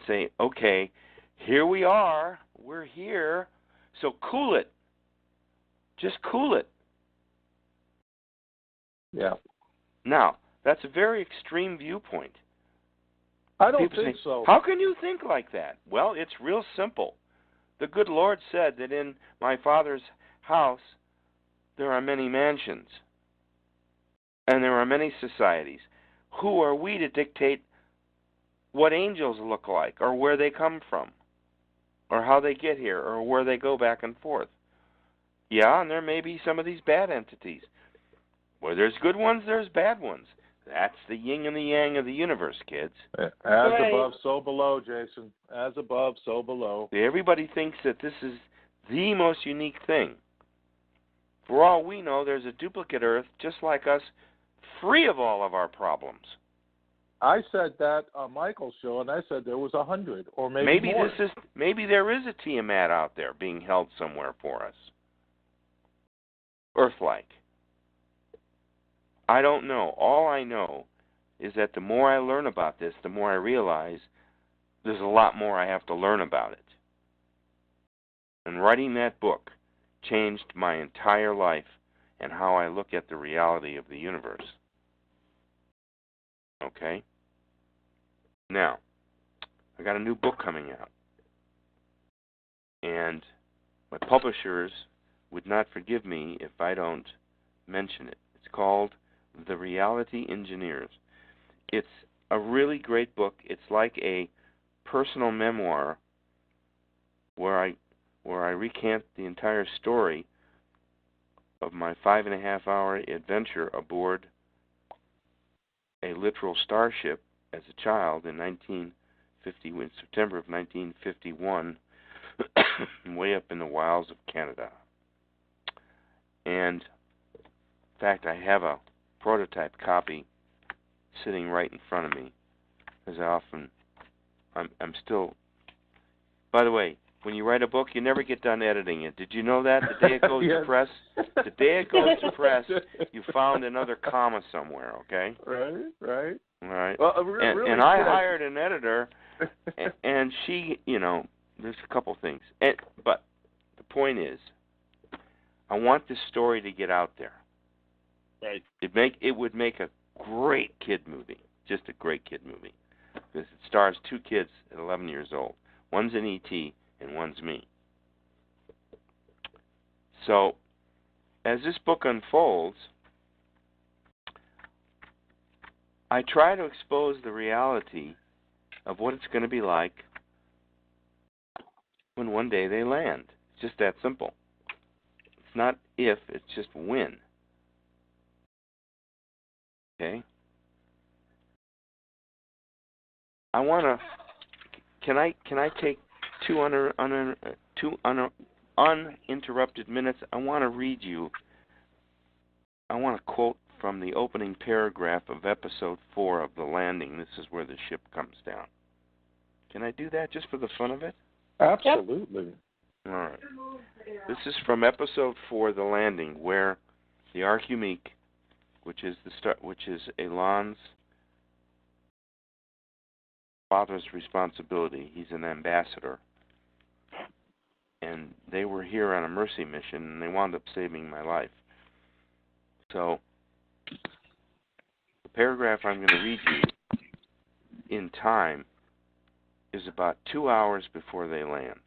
Speaker 3: say, okay, here we are, we're here, so cool it. Just cool it.
Speaker 2: Yeah.
Speaker 3: Now, that's a very extreme viewpoint.
Speaker 2: I don't think so.
Speaker 3: How can you think like that? Well, it's real simple. The good Lord said that in my Father's house there are many mansions, and there are many societies. Who are we to dictate what angels look like, or where they come from, or how they get here, or where they go back and forth? Yeah, and there may be some of these bad entities. Where there's good ones, there's bad ones. That's the yin and the yang of the universe, kids.
Speaker 2: As above, so below, Jason. As above, so below.
Speaker 3: Everybody thinks that this is the most unique thing. For all we know, there's a duplicate Earth just like us, free of all of our problems.
Speaker 2: I said that on Michael's show, and I said there was 100, or maybe more.
Speaker 3: Maybe there is a Tiamat out there being held somewhere for us. Earth-like. I don't know. All I know is that the more I learn about this, the more I realize there's a lot more I have to learn about it. And writing that book changed my entire life and how I look at the reality of the universe. Okay? Now, I got a new book coming out. And my publishers would not forgive me if I don't mention it. It's called The Reality Engineers. It's a really great book. It's like a personal memoir where I recant the entire story of my 5.5-hour adventure aboard a literal starship as a child in September of 1951, way up in the wilds of Canada. And in fact, I have a prototype copy sitting right in front of me, because I'm still. By the way, when you write a book, you never get done editing it. Did you know that? The day it goes to press, you found another comma somewhere. Okay.
Speaker 2: Right.
Speaker 3: All right.
Speaker 2: Well,
Speaker 3: and I hired an editor, and she, there's a couple things. But the point is, I want this story to get out there.
Speaker 2: Right.
Speaker 3: It would make a great kid movie, just a great kid movie, because it stars 2 kids at 11 years old. One's an E.T. and one's me. So, as this book unfolds, I try to expose the reality of what it's going to be like when one day they land. It's just that simple. It's not if, it's just when. Okay? I want to, can I take two uninterrupted minutes? I want to read you, I want to quote from the opening paragraph of episode 4 of The Landing. This is where the ship comes down. Can I do that just for the fun of it?
Speaker 2: Absolutely.
Speaker 3: All right. This is from episode 4, The Landing, where the Archumeke, which is Elan's father's responsibility. He's an ambassador. And they were here on a mercy mission, and they wound up saving my life. So, the paragraph I'm going to read you in time is about 2 hours before they land.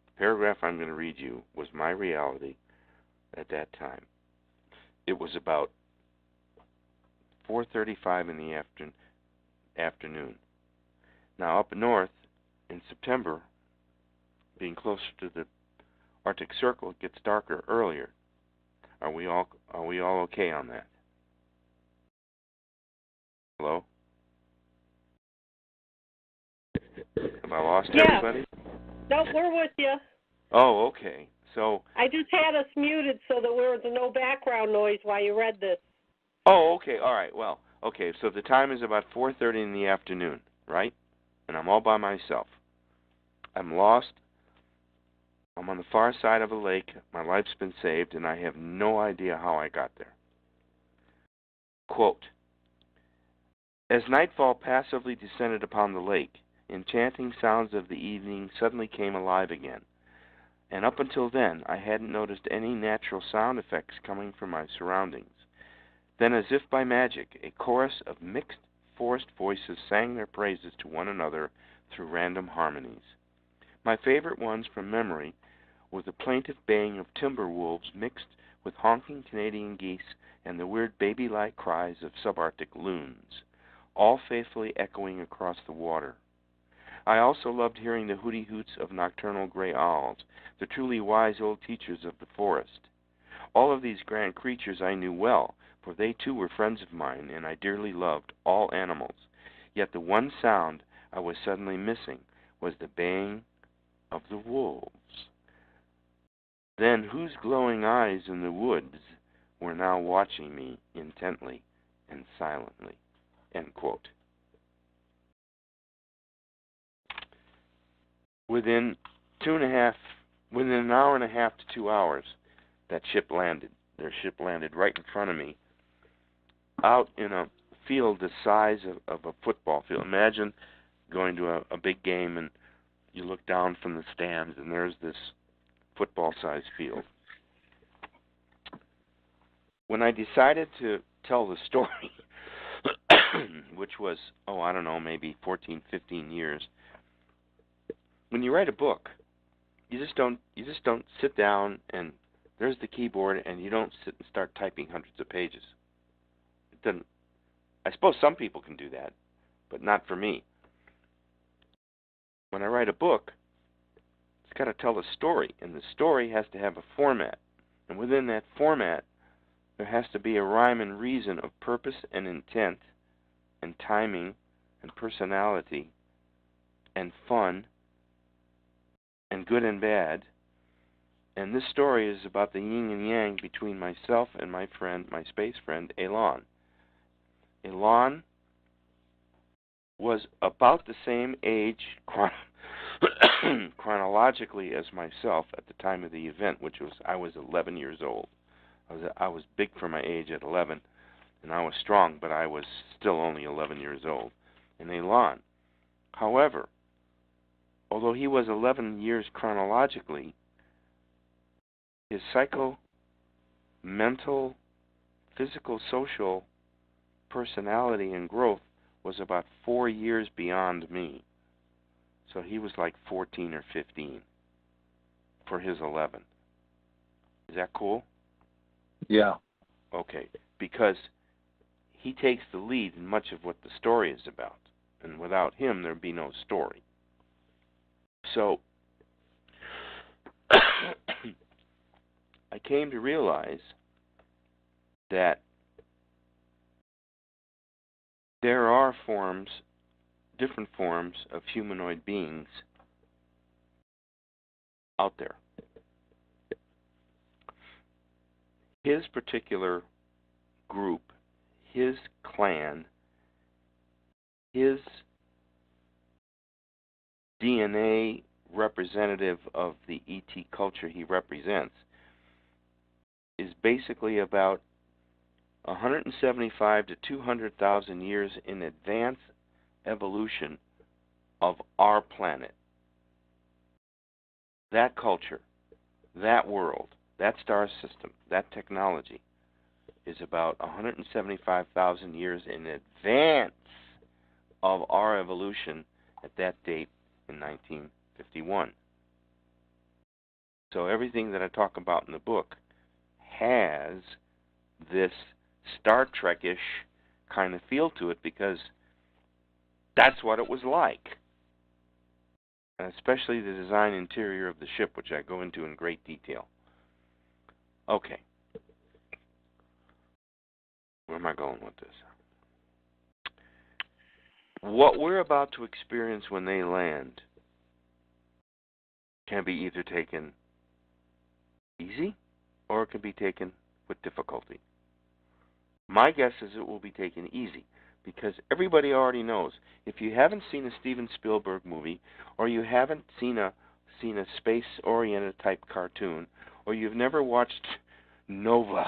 Speaker 3: The paragraph I'm going to read you was my reality at that time. It was about 4:35 in the afternoon. Now, up north, in September, being closer to the Arctic Circle, it gets darker earlier. Are we all okay on that? Hello? Have I lost everybody?
Speaker 1: Nope, we're with you.
Speaker 3: Oh, okay. So
Speaker 1: I just had us muted so that there was no background noise while you read this.
Speaker 3: Oh, okay. All right. Well, okay. So the time is about 4:30 in the afternoon, right? And I'm all by myself. I'm lost. I'm on the far side of a lake. My life's been saved, and I have no idea how I got there. Quote, as nightfall passively descended upon the lake, enchanting sounds of the evening suddenly came alive again. And up until then, I hadn't noticed any natural sound effects coming from my surroundings. Then, as if by magic, a chorus of mixed forest voices sang their praises to one another through random harmonies. My favorite ones from memory were the plaintive baying of timber wolves mixed with honking Canadian geese and the weird baby-like cries of subarctic loons, all faithfully echoing across the water. I also loved hearing the hooty-hoots of nocturnal gray owls, the truly wise old teachers of the forest. All of these grand creatures I knew well, for they too were friends of mine, and I dearly loved all animals. Yet the one sound I was suddenly missing was the baying of the wolves. Then whose glowing eyes in the woods were now watching me intently and silently? End quote. Within an hour and a half to 2 hours, that ship landed. Their ship landed right in front of me, out in a field the size of a football field. Imagine going to a big game and you look down from the stands and there's this football-sized field. When I decided to tell the story, which was, I don't know, maybe 14, 15 years, when you write a book, you just don't sit down and there's the keyboard and you don't sit and start typing hundreds of pages. It doesn't. I suppose some people can do that, but not for me. When I write a book, it's got to tell a story, and the story has to have a format. And within that format, there has to be a rhyme and reason of purpose and intent and timing and personality and fun and good and bad. And this story is about the yin and yang between myself and my friend, my space friend, Elan. Elan was about the same age chronologically as myself at the time of the event, which was I was 11 years old. I was big for my age at 11, and I was strong, but I was still only 11 years old. And Elan, however, although he was 11 years chronologically, his psycho, mental, physical, social personality and growth was about 4 years beyond me. So he was like 14 or 15 for his 11. Is that cool?
Speaker 2: Yeah.
Speaker 3: Okay. Because he takes the lead in much of what the story is about. And without him, there'd be no story. So, I came to realize that there are different forms of humanoid beings out there. His particular group, his clan, his DNA representative of the ET culture he represents is basically about 175 to 200,000 years in advance evolution of our planet. That culture, that world, that star system, that technology is about 175,000 years in advance of our evolution at that date in 1951. So everything that I talk about in the book has this Star Trek-ish kind of feel to it because that's what it was like. And especially the design interior of the ship, which I go into in great detail. Okay. Where am I going with this? What we're about to experience when they land can be either taken easy or it can be taken with difficulty. My guess is it will be taken easy because everybody already knows. If you haven't seen a Steven Spielberg movie or you haven't seen a space-oriented type cartoon or you've never watched Nova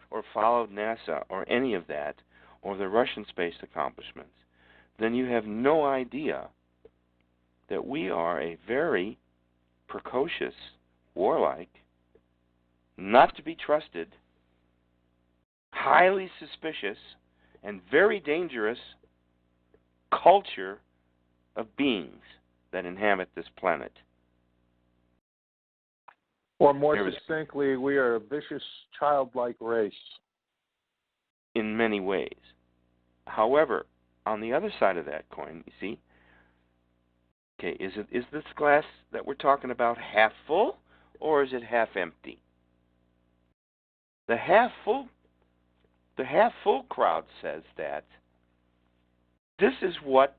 Speaker 3: or followed NASA or any of that or the Russian space accomplishments, then you have no idea that we are a very precocious, warlike, not to be trusted, highly suspicious, and very dangerous culture of beings that inhabit this planet.
Speaker 2: Or more succinctly, we are a vicious, childlike race.
Speaker 3: In many ways. However, on the other side of that coin, you see, okay, is this glass that we're talking about half full or is it half empty? The half full crowd says that this is what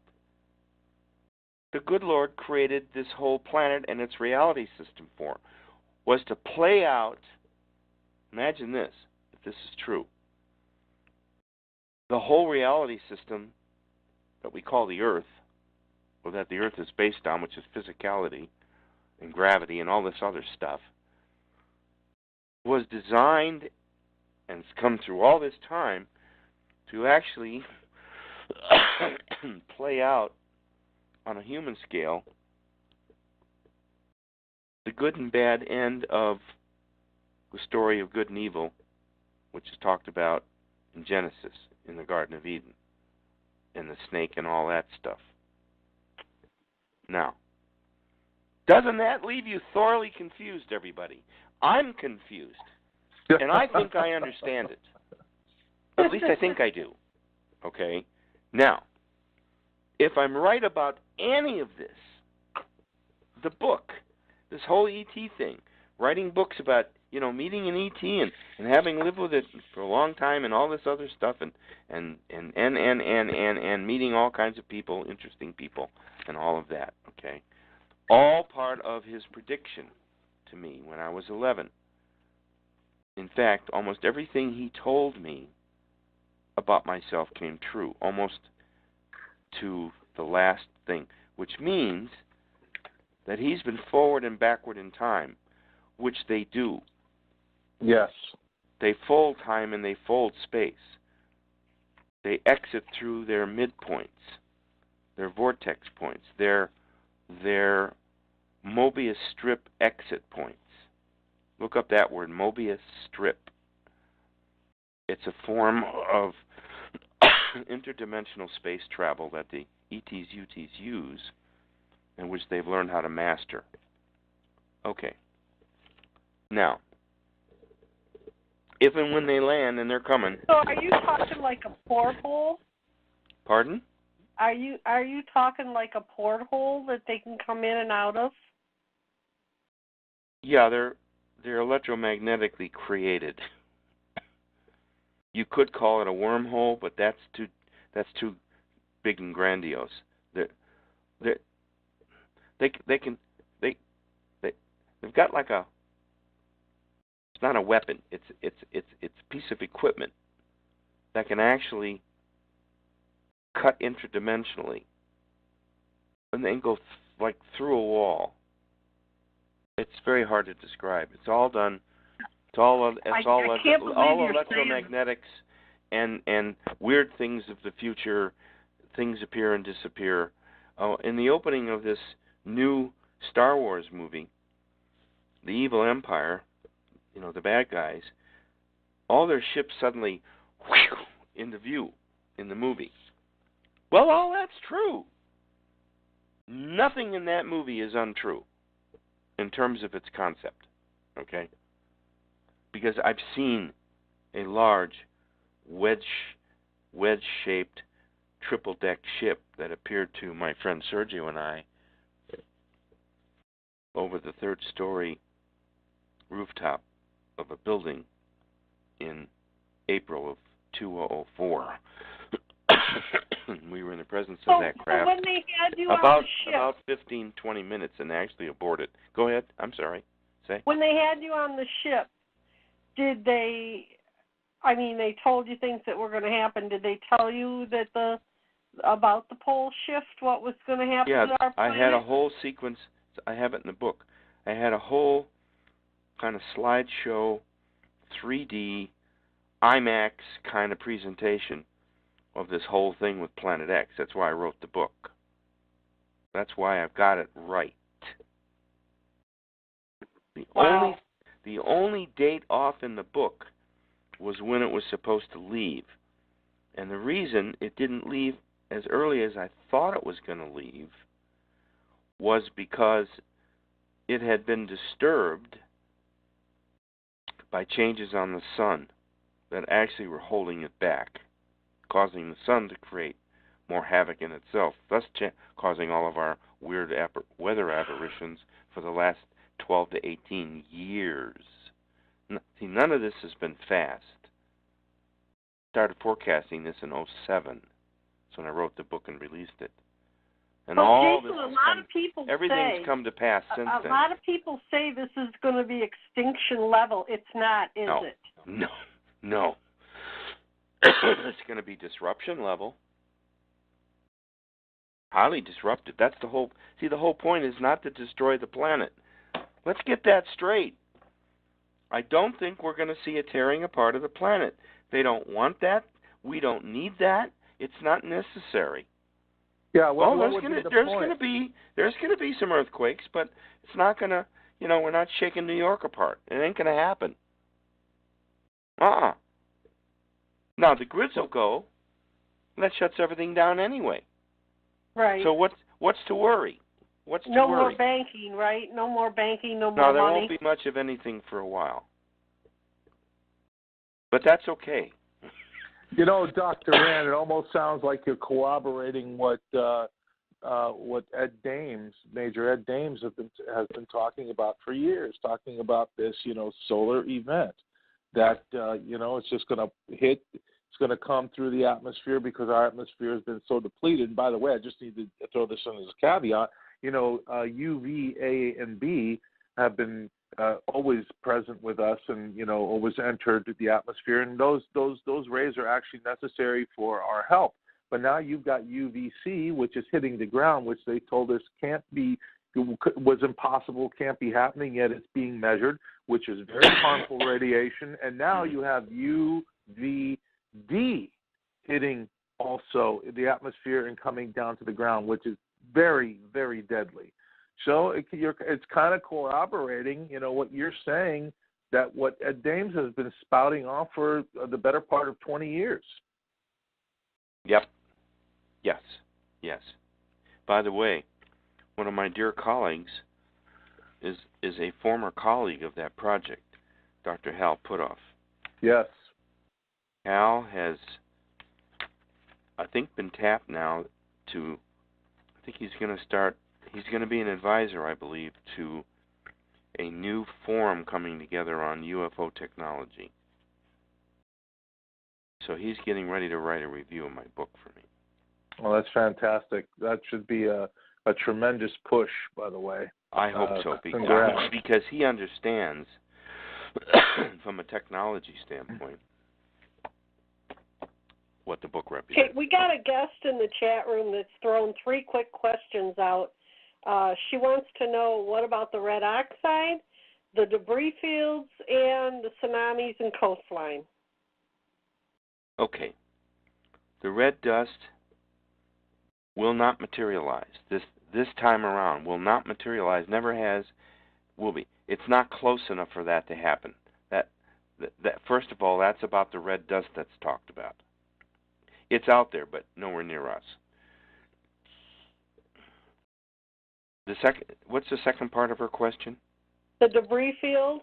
Speaker 3: the good Lord created this whole planet and its reality system for, was to play out, imagine this, if this is true, the whole reality system that we call the Earth, or that the Earth is based on, which is physicality and gravity and all this other stuff, was designed and it's come through all this time to actually play out on a human scale the good and bad end of the story of good and evil, which is talked about in Genesis, in the Garden of Eden, and the snake and all that stuff. Now, doesn't that leave you thoroughly confused, everybody? I'm confused, and I think I understand it. At least I think I do. Okay? Now, if I'm right about any of this, the book, this whole ET thing, writing books about, meeting an ET and having lived with it for a long time and all this other stuff and meeting all kinds of people, interesting people, and all of that, okay? All part of his prediction to me when I was 11. In fact, almost everything he told me about myself came true, almost to the last thing, which means that he's been forward and backward in time, which they do.
Speaker 2: Yes.
Speaker 3: They fold time and they fold space. They exit through their midpoints, their vortex points, their Mobius strip exit points. Look up that word, Mobius strip. It's a form of interdimensional space travel that the ETs, UTs use and which they've learned how to master. Okay. Now, If and when they land, and they're coming.
Speaker 1: So are you talking like a porthole?
Speaker 3: Pardon?
Speaker 1: Are you talking like a porthole that they can come in and out of?
Speaker 3: Yeah, they're electromagnetically created. You could call it a wormhole, but that's too big and grandiose. They've got like a, it's not a weapon. It's a piece of equipment that can actually cut interdimensionally and then go like through a wall. It's very hard to describe. It's all done. It's all electromagnetics and weird things of the future. Things appear and disappear. In the opening of this new Star Wars movie, the evil empire, the bad guys, all their ships suddenly into view in the movie. Well, all that's true. Nothing in that movie is untrue in terms of its concept, okay? Because I've seen a large wedge-shaped triple-deck ship that appeared to my friend Sergio and I over the third-story rooftop of a building in April of 2004. We were in the presence of that craft
Speaker 1: so when they had you on the ship,
Speaker 3: about 15, 20 minutes and actually aborted. Go ahead. I'm sorry. Say.
Speaker 1: When they had you on the ship, did they, they told you things that were going to happen. Did they tell you that about the pole shift, what was going to happen to our planet?
Speaker 3: I had a whole sequence. I have it in the book. I had a whole kind of slideshow, 3D, IMAX kind of presentation of this whole thing with Planet X. That's why I wrote the book. That's why I've got it right. The only date off in the book was when it was supposed to leave. And the reason it didn't leave as early as I thought it was going to leave was because it had been disturbed by changes on the sun that actually were holding it back, causing the sun to create more havoc in itself, thus causing all of our weird weather apparitions for the last 12 to 18 years. See, none of this has been fast. Started forecasting this in 2007. That's when I wrote the book and released it. And everything's come to pass since then.
Speaker 1: A lot of people say this is going to be extinction level. It's not, is it?
Speaker 3: No. It's going to be disruption level. Highly disrupted. That's the whole. See, the whole point is not to destroy the planet. Let's get that straight. I don't think we're going to see a tearing apart of the planet. They don't want that. We don't need that. It's not necessary.
Speaker 2: Yeah,
Speaker 3: there's going to be some earthquakes, but it's not going to. We're not shaking New York apart. It ain't going to happen. Now the grids will go. That shuts everything down anyway.
Speaker 1: Right.
Speaker 3: So what's to worry?
Speaker 1: No more banking, right? No more banking, no more money.
Speaker 3: No, there won't be much of anything for a while. But that's okay.
Speaker 2: Dr. Rand, it almost sounds like you're corroborating what Ed Dames, Major Ed Dames, has been talking about for years, talking about this, solar event that, it's just going to hit. It's going to come through the atmosphere because our atmosphere has been so depleted. And by the way, I just need to throw this in as a caveat. UV, A, and B have been always present with us and, always entered the atmosphere. And those rays are actually necessary for our health. But now you've got UVC, which is hitting the ground, which they told us was impossible, can't be happening, yet it's being measured, which is very harmful radiation. And now you have UVD hitting also the atmosphere and coming down to the ground, which is very, very deadly. So it's kind of corroborating, what you're saying, that what Ed Dames has been spouting off for the better part of 20 years.
Speaker 3: Yep. Yes. By the way, one of my dear colleagues is a former colleague of that project, Dr. Hal Puthoff.
Speaker 2: Yes.
Speaker 3: Cal has, I think, been tapped now to, I think he's going to be an advisor, I believe, to a new forum coming together on UFO technology. So he's getting ready to write a review of my book for me.
Speaker 2: Well, that's fantastic. That should be a tremendous push, by the way.
Speaker 3: I hope so, because he understands, from a technology standpoint, what the book represents.
Speaker 1: Okay, we got a guest in the chat room that's thrown 3 quick questions out. She wants to know, what about the red oxide, the debris fields, and the tsunamis and coastline?
Speaker 3: Okay. The red dust will not materialize. This time around will not materialize, never has, will be. It's not close enough for that to happen. That first of all, that's about the red dust that's talked about. It's out there, but nowhere near us. What's the second part of her question?
Speaker 1: The debris field?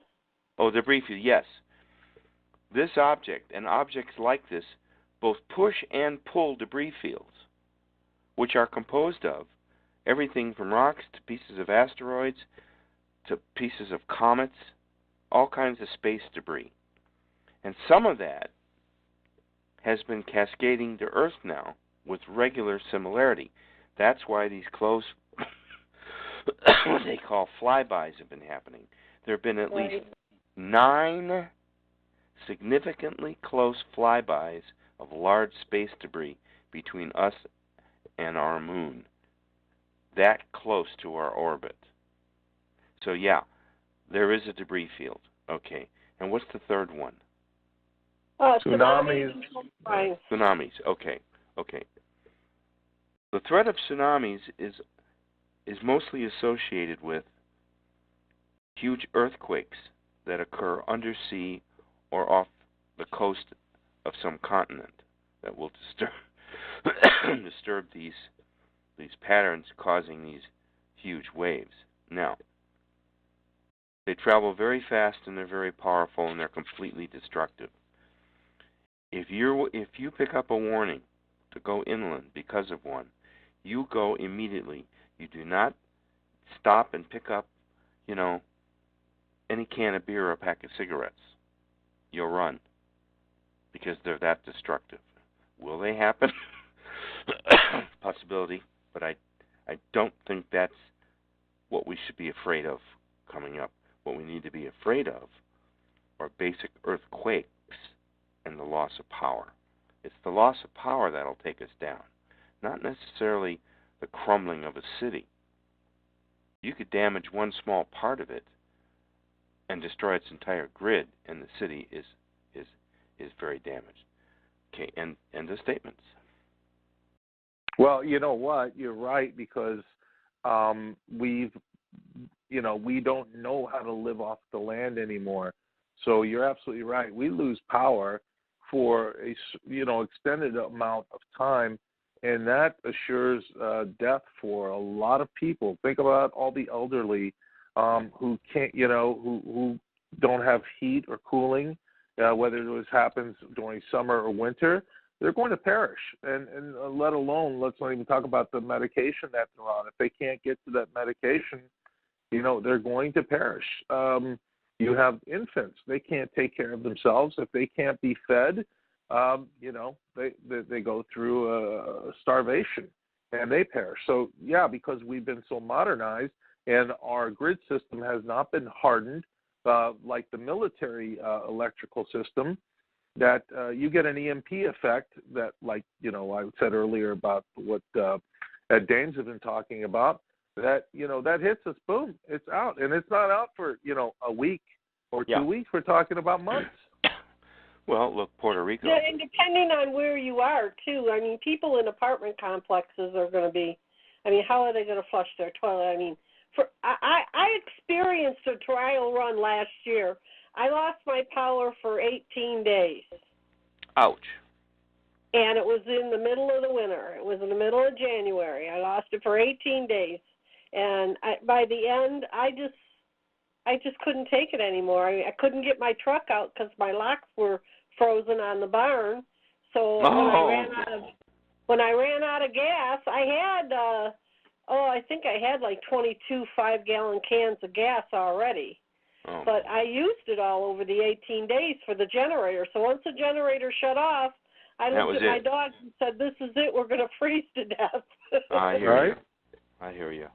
Speaker 3: Oh, debris field, yes. This object and objects like this both push and pull debris fields, which are composed of everything from rocks to pieces of asteroids to pieces of comets, all kinds of space debris. And some of that has been cascading to Earth now with regular similarity. That's why these close, what they call flybys, have been happening. There have been at least 9 significantly close flybys of large space debris between us and our moon. That close to our orbit. So yeah, there is a debris field. Okay. And what's the third one?
Speaker 2: Tsunamis.
Speaker 3: Tsunamis. Okay. The threat of tsunamis is mostly associated with huge earthquakes that occur undersea or off the coast of some continent that will disturb these patterns, causing these huge waves. Now, they travel very fast and they're very powerful and they're completely destructive. If you pick up a warning to go inland because of one, you go immediately. You do not stop and pick up, any can of beer or a pack of cigarettes. You'll run because they're that destructive. Will they happen? Possibility, but I don't think that's what we should be afraid of coming up. What we need to be afraid of are basic earthquakes and the loss of power. It's the loss of power that'll take us down, not necessarily the crumbling of a city. You could damage one small part of it and destroy its entire grid, and the city is very damaged. Okay, and the statements.
Speaker 2: Well, you know what? You're right, because we don't know how to live off the land anymore. So you're absolutely right. We lose power for a extended amount of time, and that assures death for a lot of people. Think about all the elderly who can't, who don't have heat or cooling, whether this happens during summer or winter. They're going to perish, and let alone, let's not even talk about the medication that they're on. If they can't get to that medication, they're going to perish. You have infants; they can't take care of themselves. If they can't be fed, they go through starvation, and they perish. So yeah, because we've been so modernized, and our grid system has not been hardened like the military electrical system, that you get an EMP effect that, like, I said earlier about what Ed Danes have been talking about, that, that hits us, boom, it's out. And it's not out for, a week or 2 weeks. We're talking about months.
Speaker 3: Well, look, Puerto Rico.
Speaker 1: Yeah, and depending on where you are, too. I mean, people in apartment complexes are going to be, how are they going to flush their toilet? I experienced a trial run last year. I lost my power for 18 days.
Speaker 3: Ouch.
Speaker 1: And it was in the middle of the winter. It was in the middle of January. I lost it for 18 days. And by the end, I just couldn't take it anymore. I couldn't get my truck out because my locks were frozen on the barn. So when I ran out of gas, I had I think I had like 22 5-gallon cans of gas already.
Speaker 3: Oh.
Speaker 1: But I used it all over the 18 days for the generator. So once the generator shut off, I looked at my dog and said, "This is it. We're going to freeze to death."
Speaker 3: I hear you. I hear you.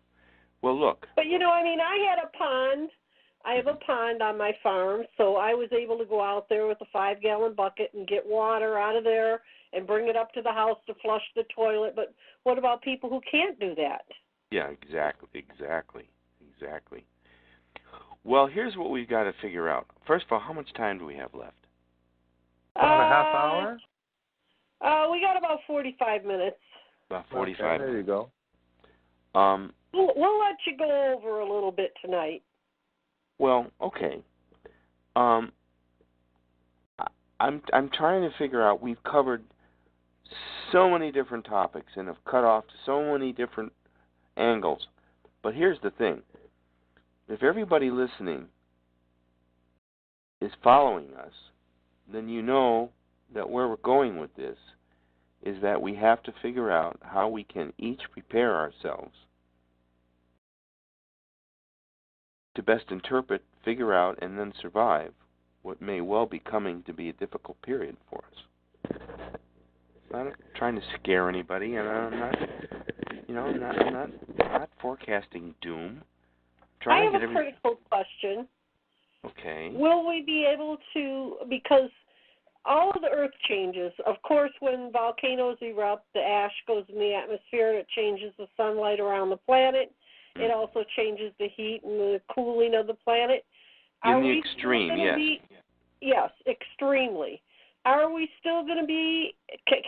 Speaker 3: Well, look.
Speaker 1: But, I had a pond. I have a pond on my farm, so I was able to go out there with a 5-gallon bucket and get water out of there and bring it up to the house to flush the toilet. But what about people who can't do that?
Speaker 3: Yeah, exactly. Well, here's what we've got to figure out. First of all, how much time do we have left?
Speaker 2: About a half hour?
Speaker 1: We got about 45 minutes.
Speaker 3: About 45
Speaker 2: There you go.
Speaker 1: We'll let you go over a little bit tonight.
Speaker 3: Well, okay. I'm trying to figure out. We've covered so many different topics and have cut off so many different angles. But here's the thing: if everybody listening is following us, then you know that where we're going with this is that we have to figure out how we can each prepare ourselves to best interpret, figure out, and then survive what may well be coming to be a difficult period for us. I'm not trying to scare anybody, and I'm not forecasting doom.
Speaker 1: I have a critical question.
Speaker 3: Okay.
Speaker 1: Will we be able to, because all of the earth changes. Of course, when volcanoes erupt, the ash goes in the atmosphere and it changes the sunlight around the planet. It also changes the heat and the cooling of the planet.
Speaker 3: In the extreme, yes.
Speaker 1: Yes, extremely. Are we still going to be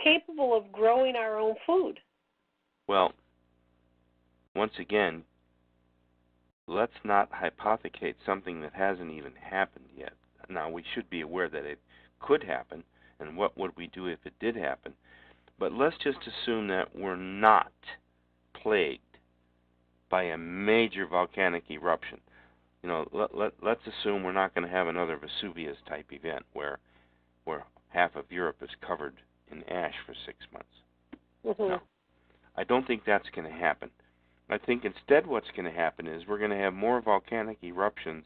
Speaker 1: capable of growing our own food?
Speaker 3: Well, once again, let's not hypothecate something that hasn't even happened yet. Now, we should be aware that it could happen, and what would we do if it did happen? But let's just assume that we're not plagued by a major volcanic eruption. Let's assume we're not going to have another Vesuvius-type event where half of Europe is covered in ash for 6 months.
Speaker 1: Mm-hmm.
Speaker 3: No, I don't think that's going to happen. I think instead what's going to happen is we're going to have more volcanic eruptions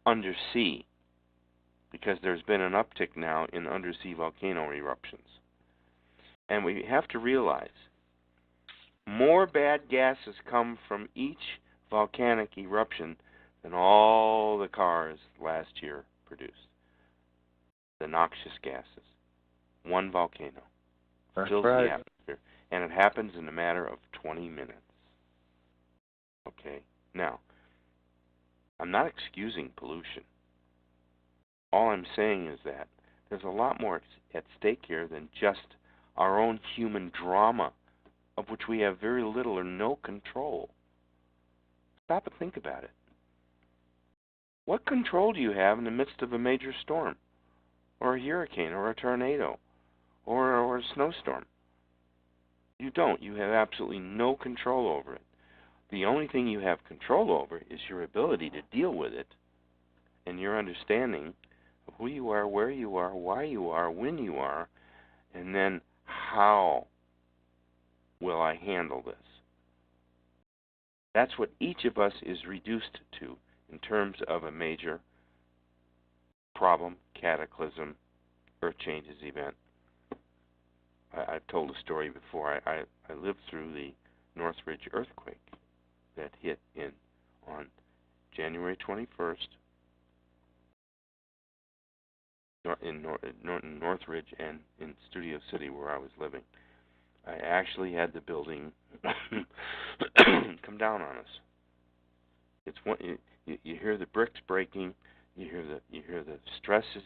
Speaker 3: undersea, because there's been an uptick now in undersea volcano eruptions. And we have to realize more bad gases come from each volcanic eruption than all the cars last year produced. The noxious gases. One volcano fills the atmosphere, and it happens in a matter of 20 minutes. Okay? Now, I'm not excusing pollution. All I'm saying is that there's a lot more at stake here than just our own human drama, of which we have very little or no control. Stop and think about it. What control do you have in the midst of a major storm, or a hurricane, or a tornado, or a snowstorm? You don't. You have absolutely no control over it. The only thing you have control over is your ability to deal with it and your understanding of who you are, where you are, why you are, when you are, and then how will I handle this? That's what each of us is reduced to in terms of a major problem, cataclysm, earth changes event. I've told a story before. I lived through the Northridge earthquake that hit on January 21st in Northridge and in Studio City, where I was living. I actually had the building come down on us. It's one. You hear the bricks breaking, you hear the stresses,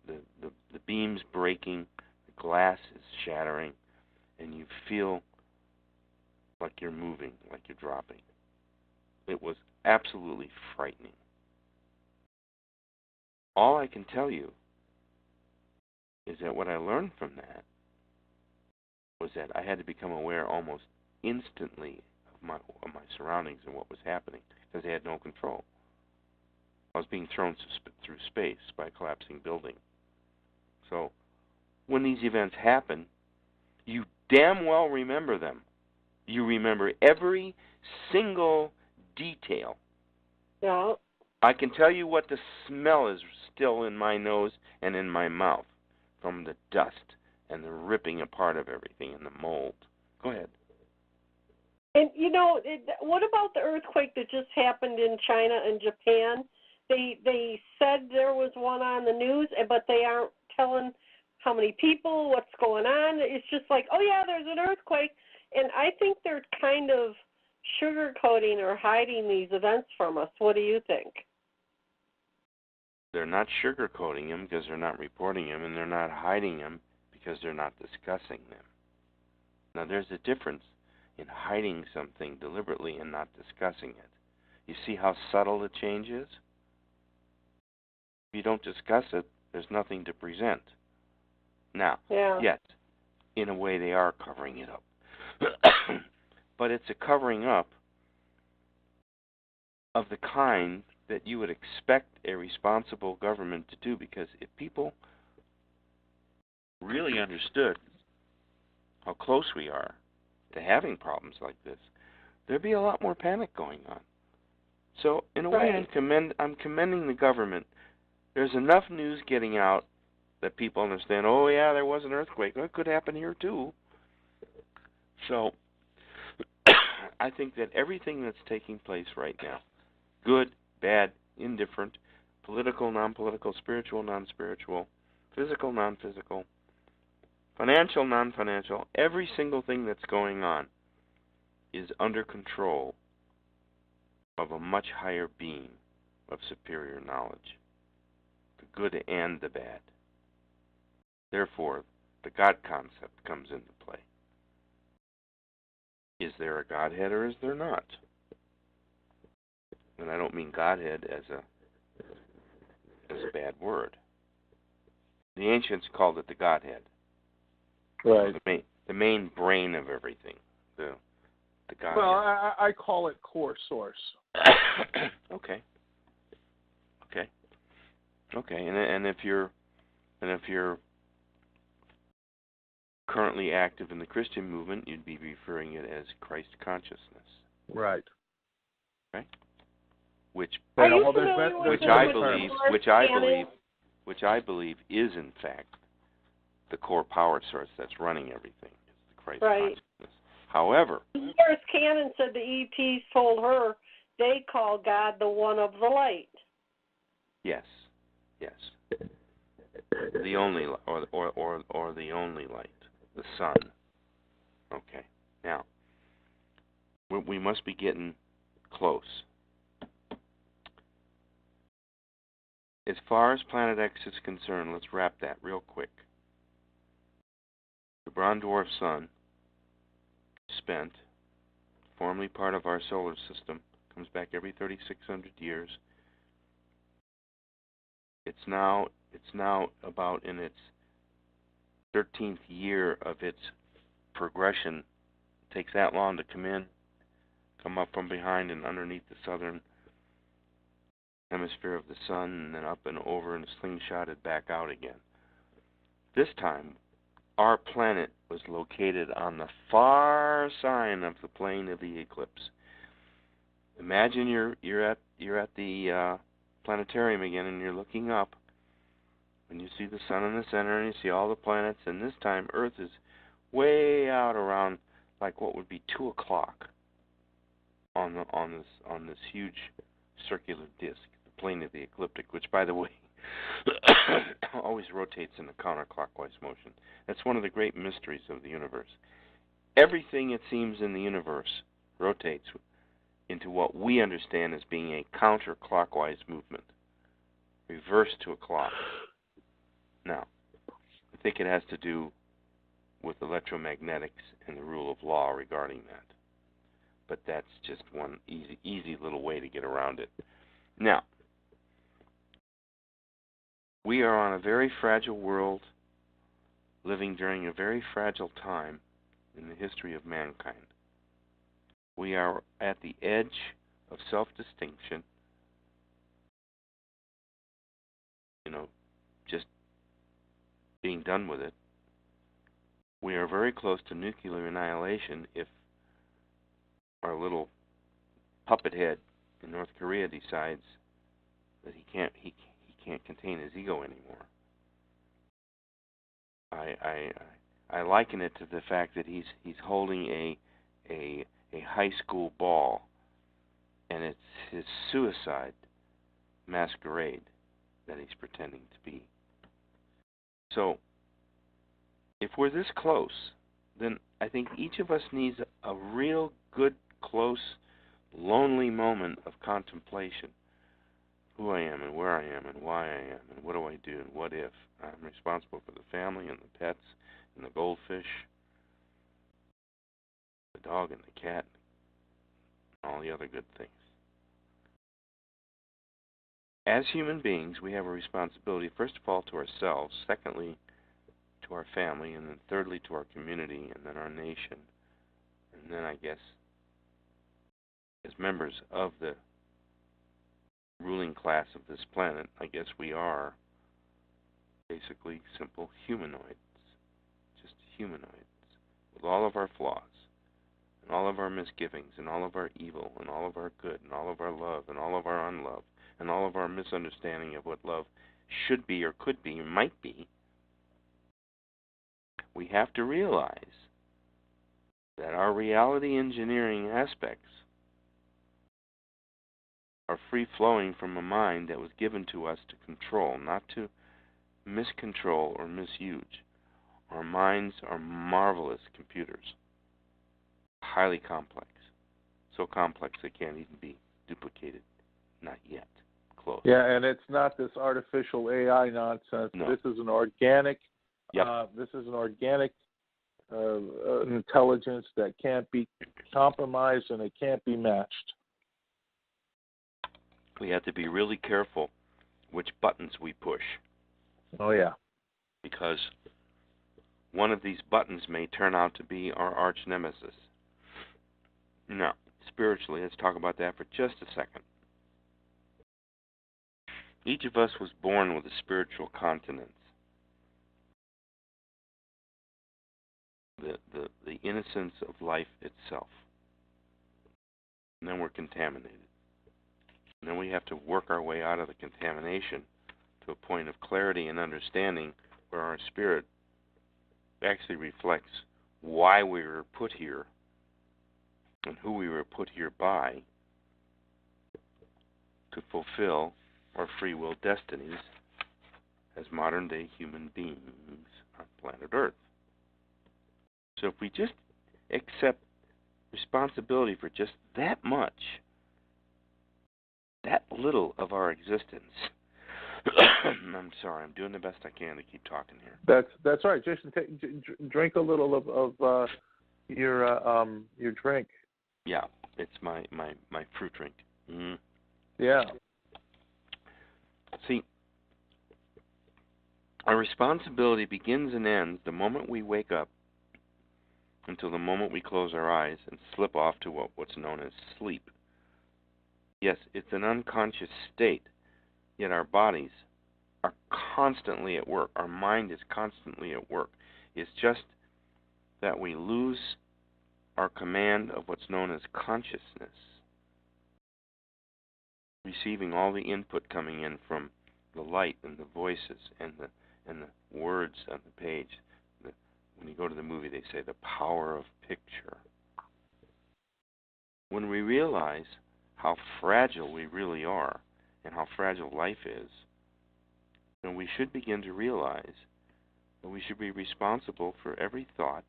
Speaker 3: the beams breaking, the glass is shattering, and you feel like you're moving, like you're dropping. It was absolutely frightening. All I can tell you is that what I learned from that was that I had to become aware almost instantly of my surroundings and what was happening, because I had no control. I was being thrown through space by a collapsing building. So when these events happen, you damn well remember them. You remember every single detail.
Speaker 1: Yeah.
Speaker 3: I can tell you what the smell is still in my nose and in my mouth from the dust and the ripping apart of everything and the mold. Go ahead.
Speaker 1: And, what about the earthquake that just happened in China and Japan? They said there was one on the news, but they aren't telling how many people, what's going on. It's just like, oh, yeah, there's an earthquake. And I think they're kind of sugarcoating or hiding these events from us. What do you think?
Speaker 3: They're not sugarcoating them because they're not reporting them, and they're not hiding them because they're not discussing them. Now, there's a difference in hiding something deliberately and not discussing it. You see how subtle the change is? If you don't discuss it, there's nothing to present. Now, yes, in a way they are covering it up. But it's a covering up of the kind that you would expect a responsible government to do, because if people really understood how close we are to having problems like this, there'd be a lot more panic going on. So, in a way, I'm commending the government. There's enough news getting out that people understand, oh, yeah, there was an earthquake. Well, it could happen here, too. So, I think that everything that's taking place right now, good, bad, indifferent, political, non-political, spiritual, non-spiritual, physical, non-physical, financial, non-financial, every single thing that's going on is under control of a much higher being of superior knowledge, the good and the bad. Therefore, the God concept comes into play. Is there a Godhead or is there not? And I don't mean Godhead as a bad word. The ancients called it the Godhead.
Speaker 2: Right.
Speaker 3: The main brain of everything. The Godhead.
Speaker 2: Well, I call it core source.
Speaker 3: Okay. And if you're currently active in the Christian movement, you'd be referring it as Christ consciousness.
Speaker 2: Right.
Speaker 3: Okay. Which
Speaker 1: I
Speaker 3: believe is in fact the core power source that's running everything. It's the Christ consciousness. However,
Speaker 1: Doris Cannon said the ETs told her they call God the one of the light.
Speaker 3: Yes. The only or the only light, the sun. Okay. Now, we must be getting close. As far as Planet X is concerned, let's wrap that real quick. The brown dwarf sun, spent, formerly part of our solar system, comes back every 3,600 years. It's now about in its 13th year of its progression. It takes that long to come up from behind and underneath the southern hemisphere of the sun, and then up and over and slingshotted back out again. This time, our planet was located on the far side of the plane of the eclipse. Imagine you're at the planetarium again, and you're looking up, and you see the sun in the center, and you see all the planets. And this time, Earth is way out around like what would be 2 o'clock on this huge circular disk, the plane of the ecliptic, which, by the way, always rotates in a counterclockwise motion. That's one of the great mysteries of the universe. Everything, it seems, in the universe rotates into what we understand as being a counterclockwise movement, reverse to a clock. Now, I think it has to do with electromagnetics and the rule of law regarding that. But that's just one easy little way to get around it. Now, we are on a very fragile world, living during a very fragile time in the history of mankind. We are at the edge of self-distinction, just being done with it. We are very close to nuclear annihilation if our little puppet head in North Korea decides that he can't contain his ego anymore. I liken it to the fact that he's holding a high school ball, and it's his suicide masquerade that he's pretending to be. So, if we're this close, then I think each of us needs a real good, close, lonely moment of contemplation. Who I am and where I am and why I am and what do I do and what if. I'm responsible for the family and the pets and the goldfish, the dog and the cat, and all the other good things. As human beings, we have a responsibility, first of all, to ourselves, secondly, to our family, and then thirdly, to our community, and then our nation, and then, I guess, as members of the ruling class of this planet, I guess we are basically simple humanoids, just humanoids, with all of our flaws, and all of our misgivings, and all of our evil, and all of our good, and all of our love, and all of our unlove, and all of our misunderstanding of what love should be or could be or might be. We have to realize that our reality engineering aspects are free-flowing from a mind that was given to us to control, not to miscontrol or misuse. Our minds are marvelous computers, highly complex, so complex they can't even be duplicated, not yet. Close.
Speaker 2: Yeah, and it's not this artificial AI nonsense.
Speaker 3: No.
Speaker 2: This is an organic.
Speaker 3: Yep.
Speaker 2: This is an organic intelligence that can't be compromised and it can't be matched.
Speaker 3: We have to be really careful which buttons we push,
Speaker 2: Oh yeah.
Speaker 3: because one of these buttons may turn out to be our arch nemesis. Now, spiritually, let's talk about that for just a second. Each of us was born with a spiritual continence. The innocence of life itself. And then we're contaminated. And then we have to work our way out of the contamination to a point of clarity and understanding where our spirit actually reflects why we were put here and who we were put here by to fulfill our free will destinies as modern-day human beings on planet Earth. So if we just accept responsibility for just that much, that little of our existence, I'm sorry, I'm doing the best I can to keep talking here.
Speaker 2: That's right, Jason. Drink a little of your drink.
Speaker 3: Yeah, it's my fruit drink. Mm-hmm.
Speaker 2: Yeah.
Speaker 3: See, our responsibility begins and ends the moment we wake up until the moment we close our eyes and slip off to what's known as sleep. Yes, it's an unconscious state, yet our bodies are constantly at work. Our mind is constantly at work. It's just that we lose our command of what's known as consciousness, receiving all the input coming in from the light and the voices and the words on the page. When you go to the movie, they say the power of picture. When we realize how fragile we really are and how fragile life is, then we should begin to realize that we should be responsible for every thought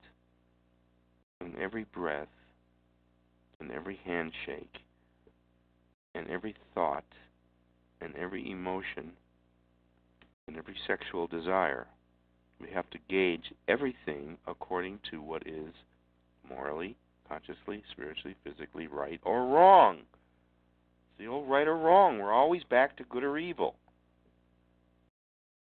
Speaker 3: and every breath and every handshake and every thought and every emotion and every sexual desire. We have to gauge everything according to what is morally, consciously, spiritually, physically right or wrong. It's the old right or wrong. We're always back to good or evil.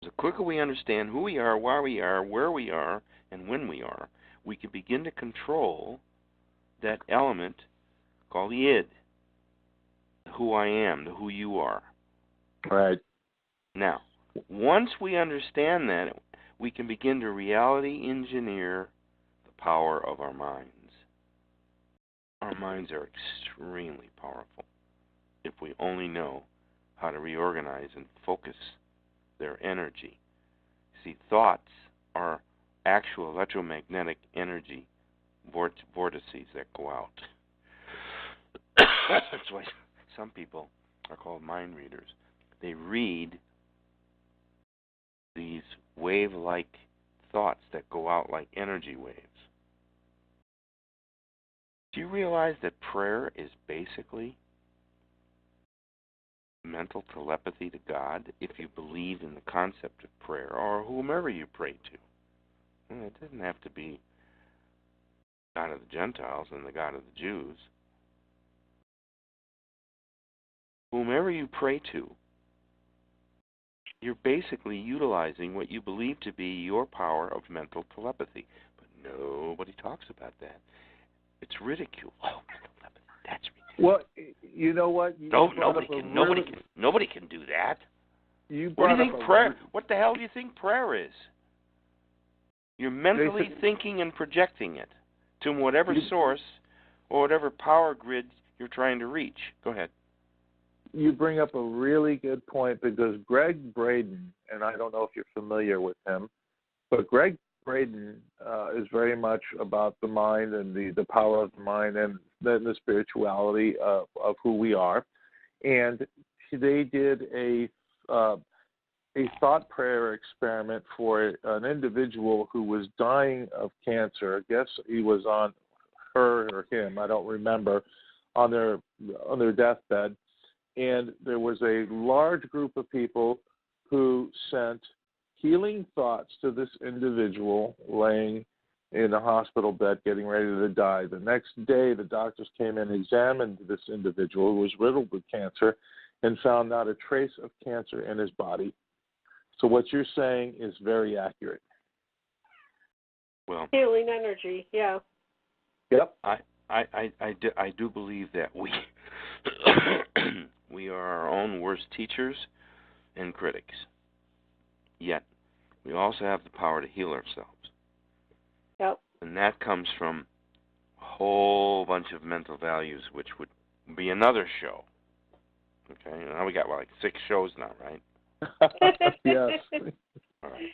Speaker 3: The quicker we understand who we are, why we are, where we are, and when we are, we can begin to control that element called the id, the who I am, the who you are.
Speaker 2: Right.
Speaker 3: Now, Once we understand that, we can begin to reality engineer the power of our minds. Our minds are extremely powerful if we only know how to reorganize and focus their energy. See, thoughts are actual electromagnetic energy vortices that go out. That's why some people are called mind readers. They read these wave-like thoughts that go out like energy waves. Do you realize that prayer is basically mental telepathy to God if you believe in the concept of prayer, or whomever you pray to? Well, it doesn't have to be God of the Gentiles and the God of the Jews. Whomever you pray to, you're basically utilizing what you believe to be your power of mental telepathy. But nobody talks about that. It's ridicule. Oh, mental telepathy. That's ridiculous.
Speaker 2: Well, you know what?
Speaker 3: Nobody can do that.
Speaker 2: What do you
Speaker 3: think prayer? What the hell do you think prayer is? You're mentally thinking and projecting it to whatever source or whatever power grid you're trying to reach. Go ahead.
Speaker 2: You bring up a really good point, because Greg Braden, and I don't know if you're familiar with him, but Greg Braden is very much about the mind and the power of the mind and then the spirituality of who we are. And they did a thought prayer experiment for an individual who was dying of cancer. I guess he was on her or him, I don't remember, on their deathbed. And there was a large group of people who sent healing thoughts to this individual laying in a hospital bed getting ready to die. The next day, the doctors came in and examined this individual who was riddled with cancer and found not a trace of cancer in his body. So what you're saying is very accurate.
Speaker 3: Well,
Speaker 1: healing energy, yeah.
Speaker 2: Yep.
Speaker 3: I do believe that we are our own worst teachers and critics. Yet, we also have the power to heal ourselves.
Speaker 1: Yep.
Speaker 3: And that comes from a whole bunch of mental values, which would be another show. Okay, now we got like 6 shows now, right?
Speaker 2: Yes.
Speaker 3: All right.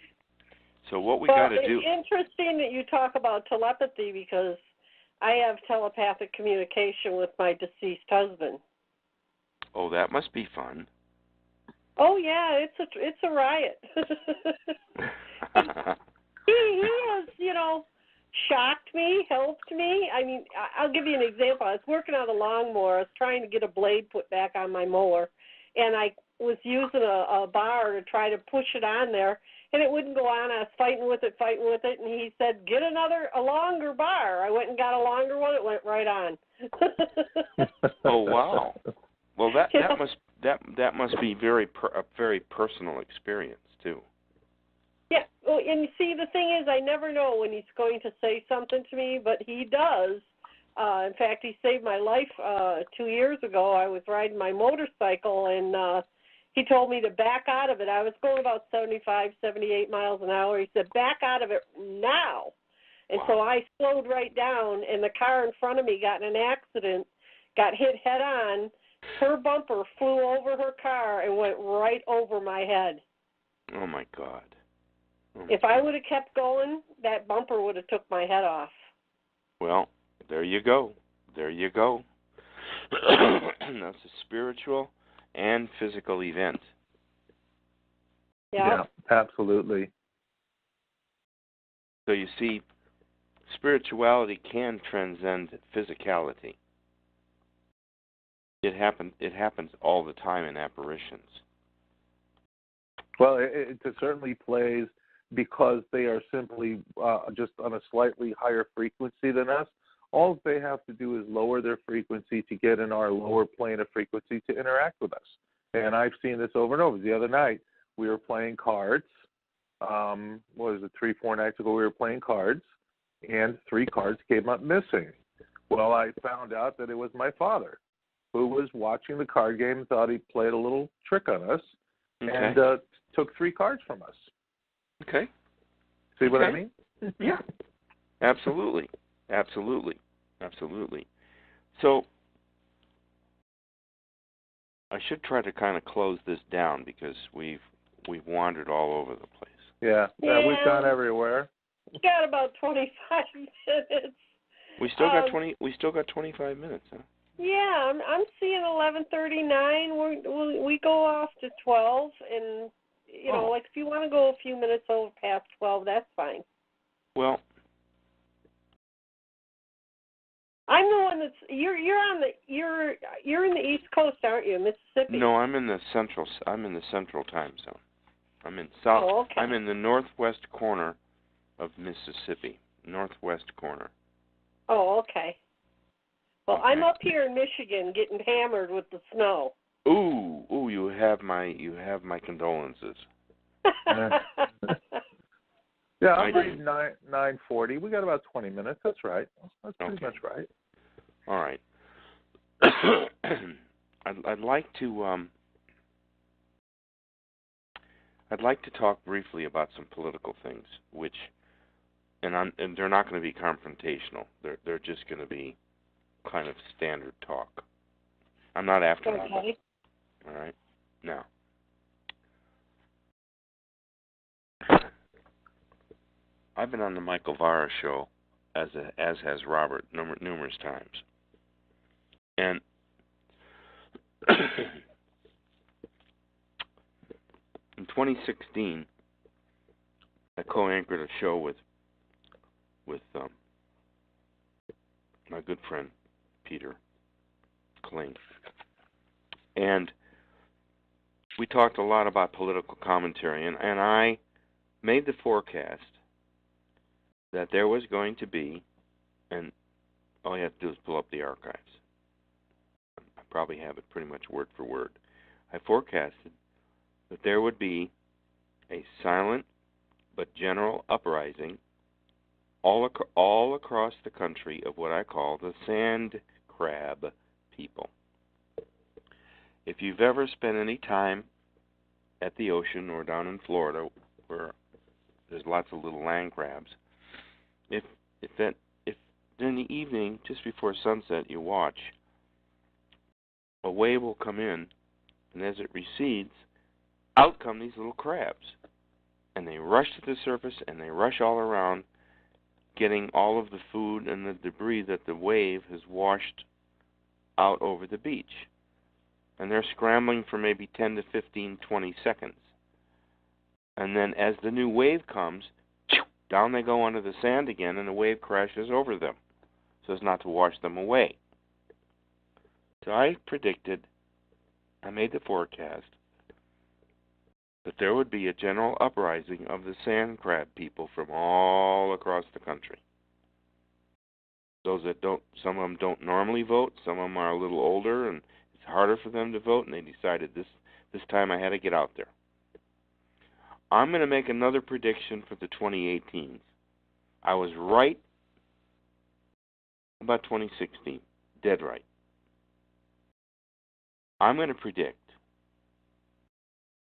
Speaker 3: So what we got to do...
Speaker 1: It's interesting that you talk about telepathy, because I have telepathic communication with my deceased husband.
Speaker 3: Oh, that must be fun.
Speaker 1: Oh yeah, it's a riot. he has, shocked me, helped me. I mean, I'll give you an example. I was working on a lawnmower. I was trying to get a blade put back on my mower, and I was using a bar to try to push it on there, and it wouldn't go on. I was fighting with it, and he said, "Get a longer bar." I went and got a longer one. It went right on.
Speaker 3: Oh wow! Well, that must be a very personal experience too.
Speaker 1: Yeah, well, and you see, the thing is, I never know when he's going to say something to me, but he does. In fact, he saved my life 2 years ago. I was riding my motorcycle, and he told me to back out of it. I was going about 75, 78 miles an hour. He said, back out of it now. And so I slowed right down, and the car in front of me got in an accident, got hit head on. Her bumper flew over her car and went right over my head.
Speaker 3: Oh, my God.
Speaker 1: If I would have kept going, that bumper would have took my head off.
Speaker 3: Well, there you go. There you go. That's a spiritual and physical event.
Speaker 2: Yeah, absolutely.
Speaker 3: So you see, spirituality can transcend physicality. It happens all the time in apparitions.
Speaker 2: Well, it certainly plays, because they are simply just on a slightly higher frequency than us. All they have to do is lower their frequency to get in our lower plane of frequency to interact with us. And I've seen this over and over. The other night, we were playing cards. 3-4 nights ago, we were playing cards, and 3 cards came up missing. Well, I found out that it was my father, who was watching the card game and thought he played a little trick on us, and took 3 cards from us.
Speaker 3: Okay.
Speaker 2: See what I mean?
Speaker 3: Yeah. Absolutely. Absolutely. Absolutely. So I should try to kind of close this down because we've wandered all over the place.
Speaker 2: Yeah. We've gone everywhere.
Speaker 1: We got about 25 minutes.
Speaker 3: We still got 25 minutes, huh?
Speaker 1: Yeah, I'm seeing 11:39. We go off to 12, and you know, like if you want to go a few minutes over past 12, that's fine.
Speaker 3: Well,
Speaker 1: I'm the one that's you're in the East Coast, aren't you, Mississippi?
Speaker 3: no, I'm in the central time zone. I'm in south.
Speaker 1: Oh, okay.
Speaker 3: I'm in the northwest corner of Mississippi. Northwest corner.
Speaker 1: Oh, okay. Well,
Speaker 3: Okay.
Speaker 1: I'm up here in Michigan getting hammered with the snow.
Speaker 3: Ooh, you have my condolences.
Speaker 2: Yeah, I'm reading 9:40. We got about 20 minutes. That's right. That's pretty much right.
Speaker 3: All right. I'd like to talk briefly about some political things, and they're not going to be confrontational. They're just going to be kind of standard talk. I'm not after anybody. All right. Now, I've been on the Michael Vara show, as has Robert, numerous times, and in 2016, I co-anchored a show with my good friend Peter Kling, and we talked a lot about political commentary, and I made the forecast that there was going to be, and all you have to do is pull up the archives. I probably have it pretty much word for word. I forecasted that there would be a silent but general uprising all across the country of what I call the sand crab people. If you've ever spent any time at the ocean or down in Florida where there's lots of little land crabs, if in the evening, just before sunset, you watch, a wave will come in, and as it recedes, out come these little crabs. And they rush to the surface, and they rush all around, getting all of the food and the debris that the wave has washed out over the beach. And they're scrambling for maybe 10 to 15, 20 seconds. And then as the new wave comes, down they go onto the sand again, and the wave crashes over them so as not to wash them away. So I made the forecast that there would be a general uprising of the sand crab people from all across the country. Those that some of them don't normally vote, some of them are a little older, and it's harder for them to vote, and they decided this time I had to get out there. I'm going to make another prediction for the 2018s. I was right about 2016, dead right. I'm going to predict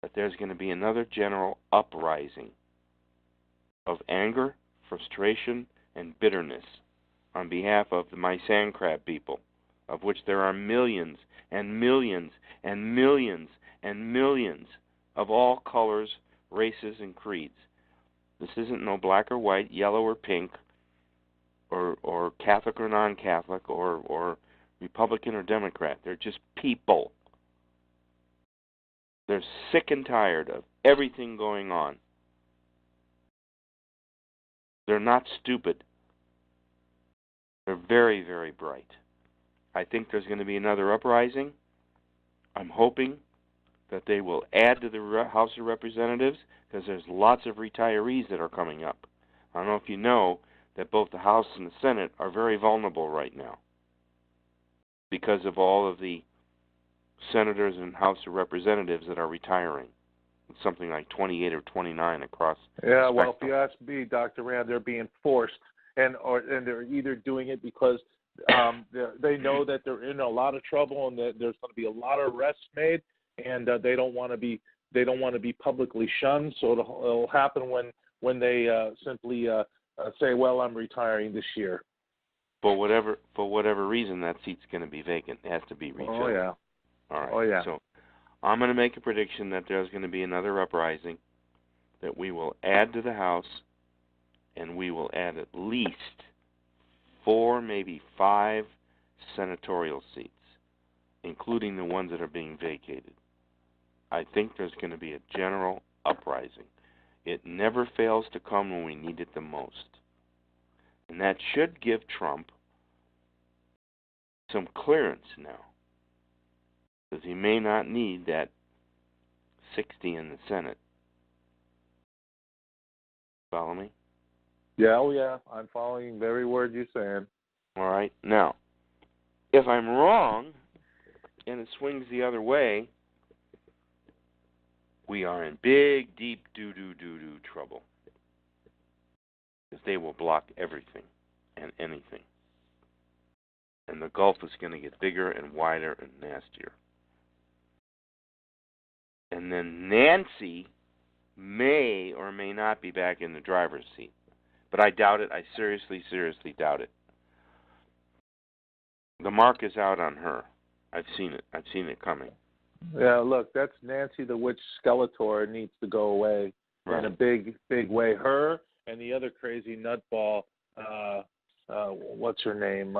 Speaker 3: that there's going to be another general uprising of anger, frustration, and bitterness on behalf of my sand crab people, of which there are millions and millions and millions and millions of all colors, races, and creeds. This isn't no black or white, yellow or pink, or Catholic or non-Catholic, or Republican or Democrat. They're just people. They're sick and tired of everything going on. They're not stupid. They're very, very bright. I think there's going to be another uprising. I'm hoping that they will add to the House of Representatives, because there's lots of retirees that are coming up. I don't know if you know that both the House and the Senate are very vulnerable right now because of all of the senators and House of Representatives that are retiring. It's something like 28 or 29 across the spectrum.
Speaker 2: Well, if you ask me, Dr. Rand, they're being forced, and they're either doing it because they know that they're in a lot of trouble and that there's going to be a lot of arrests made, and they don't want to be they don't want to be publicly shunned, so it'll happen when they simply say, well, I'm retiring this year.
Speaker 3: For whatever reason, that seat's going to be vacant. It has to be refilled.
Speaker 2: Oh, yeah.
Speaker 3: All right.
Speaker 2: Oh, yeah.
Speaker 3: So I'm going to make a prediction that there's going to be another uprising, that we will add to the House, and we will add at least 4, maybe 5 senatorial seats, including the ones that are being vacated. I think there's going to be a general uprising. It never fails to come when we need it the most. And that should give Trump some clearance now, because he may not need that 60 in the Senate. Follow me?
Speaker 2: Yeah, oh yeah, I'm following every word you're saying.
Speaker 3: All right. Now, if I'm wrong and it swings the other way, we are in big, deep doo-doo trouble, because they will block everything and anything. And the gulf is going to get bigger and wider and nastier. And then Nancy may or may not be back in the driver's seat. But I doubt it. I seriously doubt it. The mark is out on her. I've seen it. I've seen it coming.
Speaker 2: Yeah, look, that's Nancy the Witch Skeletor needs to go away in a big way. Her and the other crazy nutball, what's her name?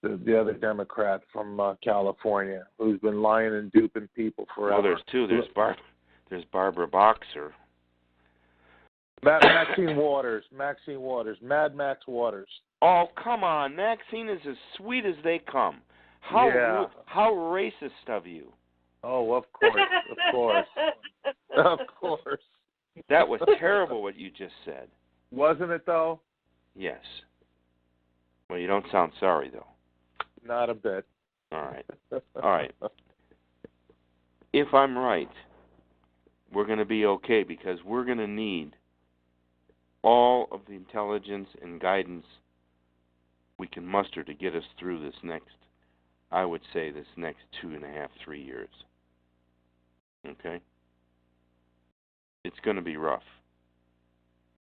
Speaker 2: The other Democrat from California who's been lying and duping people forever.
Speaker 3: Well, there's two. There's Barbara Boxer.
Speaker 2: Maxine Waters, Mad Max Waters.
Speaker 3: Oh, come on. Maxine is as sweet as they come. How racist of you.
Speaker 2: Oh, of course, of course. Of course.
Speaker 3: That was terrible what you just said.
Speaker 2: Wasn't it, though?
Speaker 3: Yes. Well, you don't sound sorry, though.
Speaker 2: Not a bit.
Speaker 3: All right. All right. If I'm right, we're going to be okay, because we're going to need all of the intelligence and guidance we can muster to get us through this next 2.5, 3 years. Okay? It's going to be rough.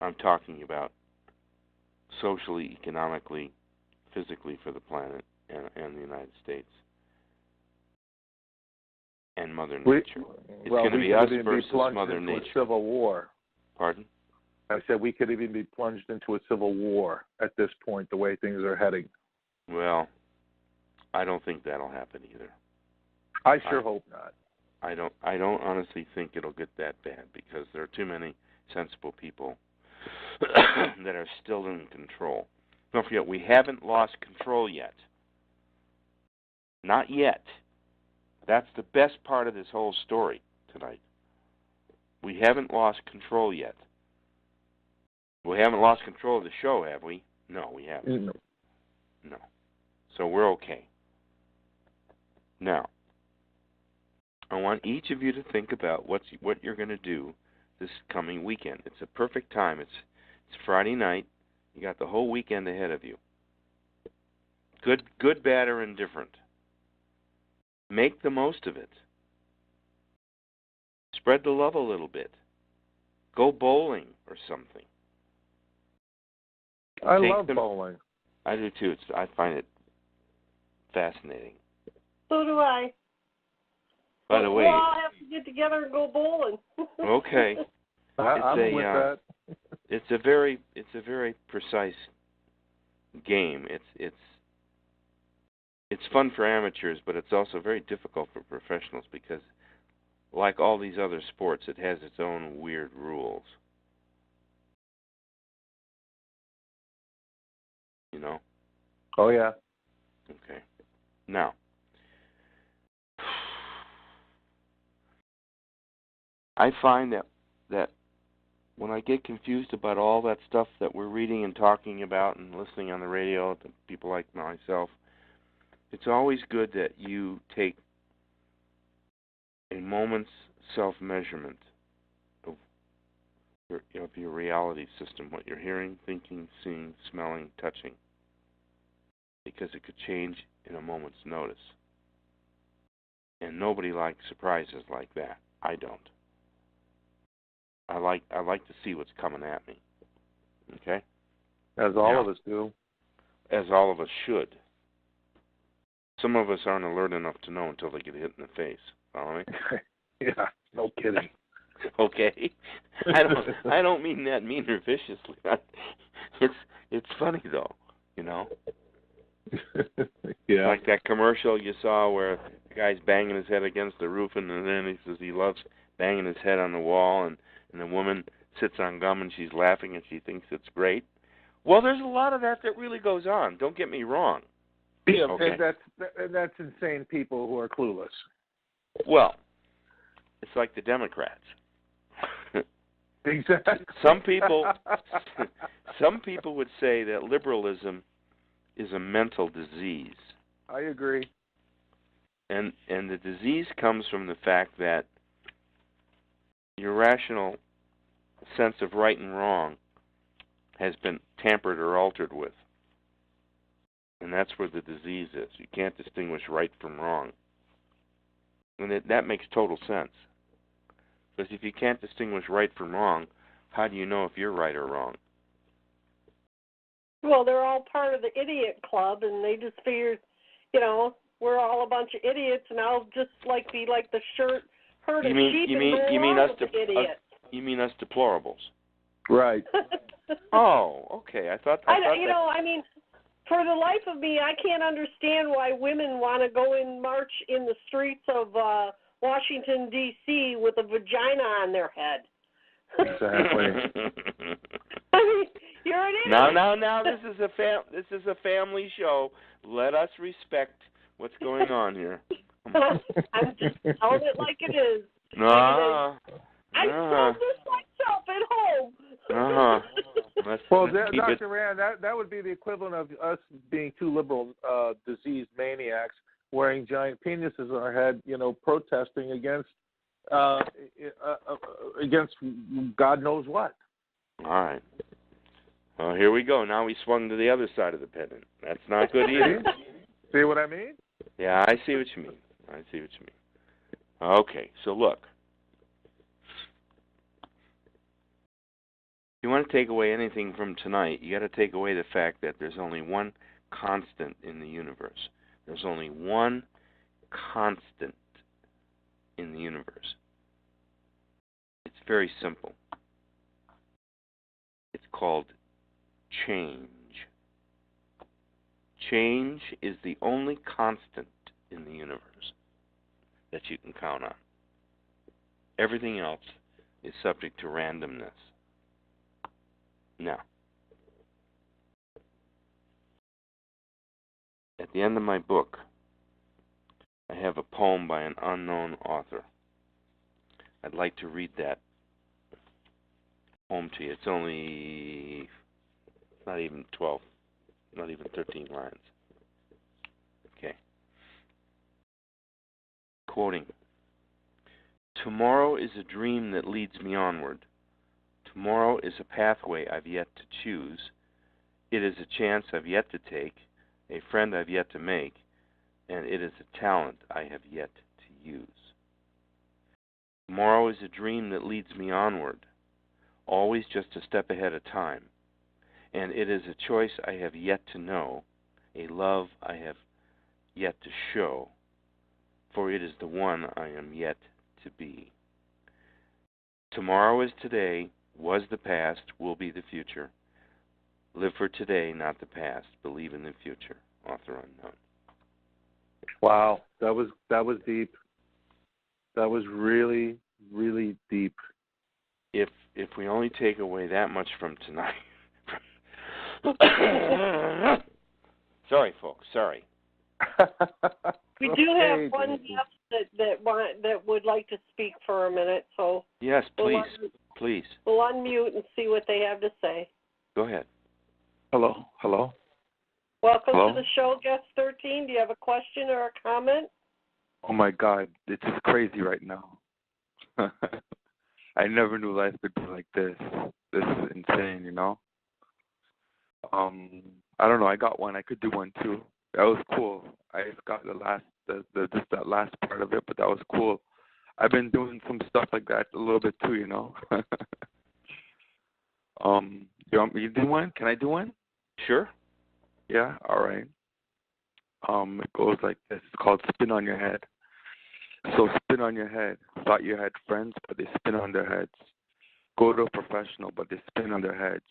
Speaker 3: I'm talking about socially, economically, physically for the planet and the United States. And Mother Nature. It's going to be us versus Mother Nature.
Speaker 2: A civil war.
Speaker 3: Pardon?
Speaker 2: I said we could even be plunged into a civil war at this point, the way things are heading.
Speaker 3: Well, I don't think that'll happen either.
Speaker 2: I sure hope not.
Speaker 3: I don't honestly think it'll get that bad, because there are too many sensible people that are still in control. Don't forget, we haven't lost control yet. Not yet. That's the best part of this whole story tonight. We haven't lost control yet. We haven't lost control of the show, have we? No, we haven't. No. So we're okay. Now, I want each of you to think about what you're going to do this coming weekend. It's a perfect time. It's Friday night. You got the whole weekend ahead of you. Good, bad, or indifferent. Make the most of it. Spread the love a little bit. Go bowling or something.
Speaker 2: I love bowling.
Speaker 3: I do too. I find it fascinating.
Speaker 1: So do I.
Speaker 3: By the way,
Speaker 1: we'll all have to get together and go bowling.
Speaker 3: Okay.
Speaker 2: I'm with that.
Speaker 3: It's a very precise game. It's fun for amateurs, but it's also very difficult for professionals, because, like all these other sports, it has its own weird rules. You know?
Speaker 2: Oh, yeah.
Speaker 3: Okay. Now, I find that when I get confused about all that stuff that we're reading and talking about and listening on the radio to people like myself, it's always good that you take a moment's self-measurement of your reality system, what you're hearing, thinking, seeing, smelling, touching, because it could change in a moment's notice. And nobody likes surprises like that. I don't. I like to see what's coming at me. Okay?
Speaker 2: As all of us do.
Speaker 3: As all of us should. Some of us aren't alert enough to know until they get hit in the face. Follow me?
Speaker 2: Yeah, no kidding.
Speaker 3: Okay? I don't mean that mean or viciously. It's funny though, you know?
Speaker 2: Yeah.
Speaker 3: Like that commercial you saw where the guy's banging his head against the roof, and then he says he loves banging his head on the wall, and the woman sits on gum and she's laughing and she thinks it's great. Well, there's a lot of that really goes on. Don't get me wrong.
Speaker 2: Yeah,
Speaker 3: okay.
Speaker 2: and that's insane people who are clueless.
Speaker 3: Well, it's like the Democrats.
Speaker 2: Exactly.
Speaker 3: Some people would say that liberalism is a mental disease.
Speaker 2: I agree.
Speaker 3: And the disease comes from the fact that your rational sense of right and wrong has been tampered or altered with. And that's where the disease is. You can't distinguish right from wrong. And that makes total sense. Because if you can't distinguish right from wrong, how do you know if you're right or wrong?
Speaker 1: Well, they're all part of the idiot club, and they just figured, you know, we're all a bunch of idiots, and I'll just be like the herd of sheep and go along with the idiots.
Speaker 3: You mean us deplorables?
Speaker 2: Right.
Speaker 3: Oh, okay. I thought
Speaker 1: I mean, for the life of me, I can't understand why women want to go and march in the streets of Washington, D.C. with a vagina on their head.
Speaker 2: Exactly.
Speaker 1: I mean, you're an idiot.
Speaker 3: Now. This is a family show. Let us respect what's going on here.
Speaker 1: I'm just telling it like it is.
Speaker 3: No.
Speaker 1: I told this myself at home.
Speaker 2: Well, Dr. Rand, that would be the equivalent of us being two liberal, diseased maniacs wearing giant penises on our head, you know, protesting against God knows what.
Speaker 3: All right. Well, here we go. Now we swung to the other side of the pendant. That's not good either.
Speaker 2: See what I mean?
Speaker 3: Yeah, I see what you mean. Okay, so look. If you want to take away anything from tonight, you got to take away the fact that there's only one constant in the universe. There's only one constant in the universe. It's very simple. It's called change. Change is the only constant in the universe that you can count on. Everything else is subject to randomness. Now, at the end of my book, I have a poem by an unknown author. I'd like to read that poem to you. It's only not even 13 lines. Okay. Quoting, "Tomorrow is a dream that leads me onward. Tomorrow is a pathway I've yet to choose. It is a chance I've yet to take, a friend I've yet to make, and it is a talent I have yet to use. Tomorrow is a dream that leads me onward, always just a step ahead of time, and it is a choice I have yet to know, a love I have yet to show, for it is the one I am yet to be. Tomorrow is today, was the past, will be the future. Live for today, not the past. Believe in the future." Author unknown.
Speaker 2: Wow, that was deep. That was really, really deep.
Speaker 3: If we only take away that much from tonight. Sorry, folks. Sorry.
Speaker 1: We do have one guest that would like to speak for a minute, so
Speaker 3: yes, please.
Speaker 1: We'll unmute and see what they have to say.
Speaker 3: Go ahead.
Speaker 2: Hello.
Speaker 1: Welcome
Speaker 2: Hello?
Speaker 1: to the show, guest 13. Do you have a question or a comment?
Speaker 4: Oh my God, it's just crazy right now. I never knew life could be like this. This is insane, you know? I don't know, I got one. I could do one too. That was cool. I just got the last just that last part of it, but that was cool. I've been doing some stuff like that a little bit too, you know. You want me to do one? Can I do one?
Speaker 3: Sure.
Speaker 4: Yeah. All right. It goes like this. It's called Spin on Your Head. So spin on your head. Thought you had friends, but they spin on their heads. Go to a professional, but they spin on their heads.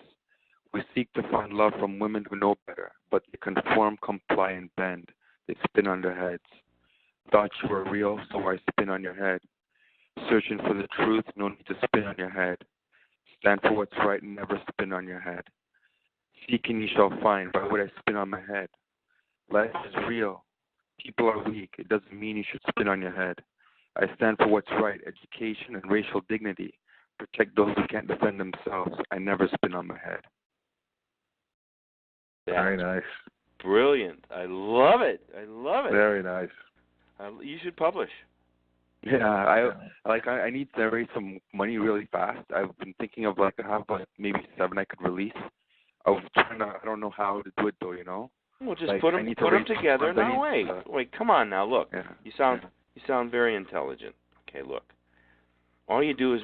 Speaker 4: We seek to find love from women who know better, but they conform, comply, and bend. They spin on their heads. Thought you were real, so I spin on your head. Searching for the truth, no need to spin on your head. Stand for what's right and never spin on your head. Seeking you shall find, why would I spin on my head? Life is real. People are weak. It doesn't mean you should spin on your head. I stand for what's right, education and racial dignity. Protect those who can't defend themselves. I never spin on my head.
Speaker 2: Very nice.
Speaker 3: Brilliant. I love it. I love it.
Speaker 2: Very nice.
Speaker 3: You should publish.
Speaker 4: Yeah, I need to raise some money really fast. I've been thinking of I have maybe 7 I could release. I don't know how to do it though, you know.
Speaker 3: Well, just put them together. No, wait, come on now. Look,
Speaker 4: yeah.
Speaker 3: you sound very intelligent. Okay, look. All you do is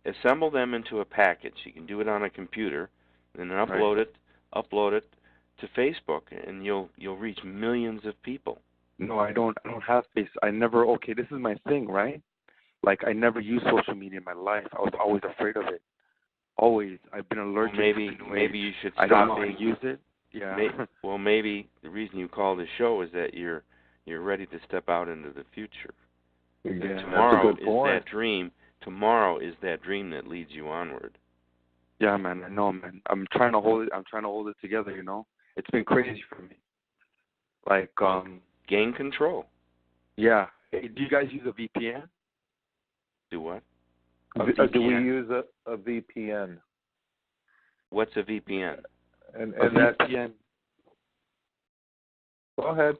Speaker 3: assemble them into a package. You can do it on a computer, and then upload it to Facebook, and you'll reach millions of people.
Speaker 4: No, I don't have Facebook. I never. Okay, this is my thing, right? Like I never used social media in my life. I was always afraid of it. Always. I've been allergic.
Speaker 3: Well, maybe you should stop.
Speaker 4: I don't know how to use it. Yeah.
Speaker 3: Maybe the reason you call this show is that you're ready to step out into the future.
Speaker 2: Yeah,
Speaker 3: tomorrow
Speaker 2: that's a good point.
Speaker 3: That dream. Tomorrow is that dream that leads you onward.
Speaker 4: Yeah, man. I know, man. I'm trying to hold it together. You know, it's been crazy for me. Like
Speaker 3: gain control.
Speaker 4: Yeah. Hey, do you guys use a VPN?
Speaker 3: Do what?
Speaker 2: Do we use a VPN?
Speaker 3: What's a VPN?
Speaker 2: And
Speaker 4: that VPN.
Speaker 2: Go ahead.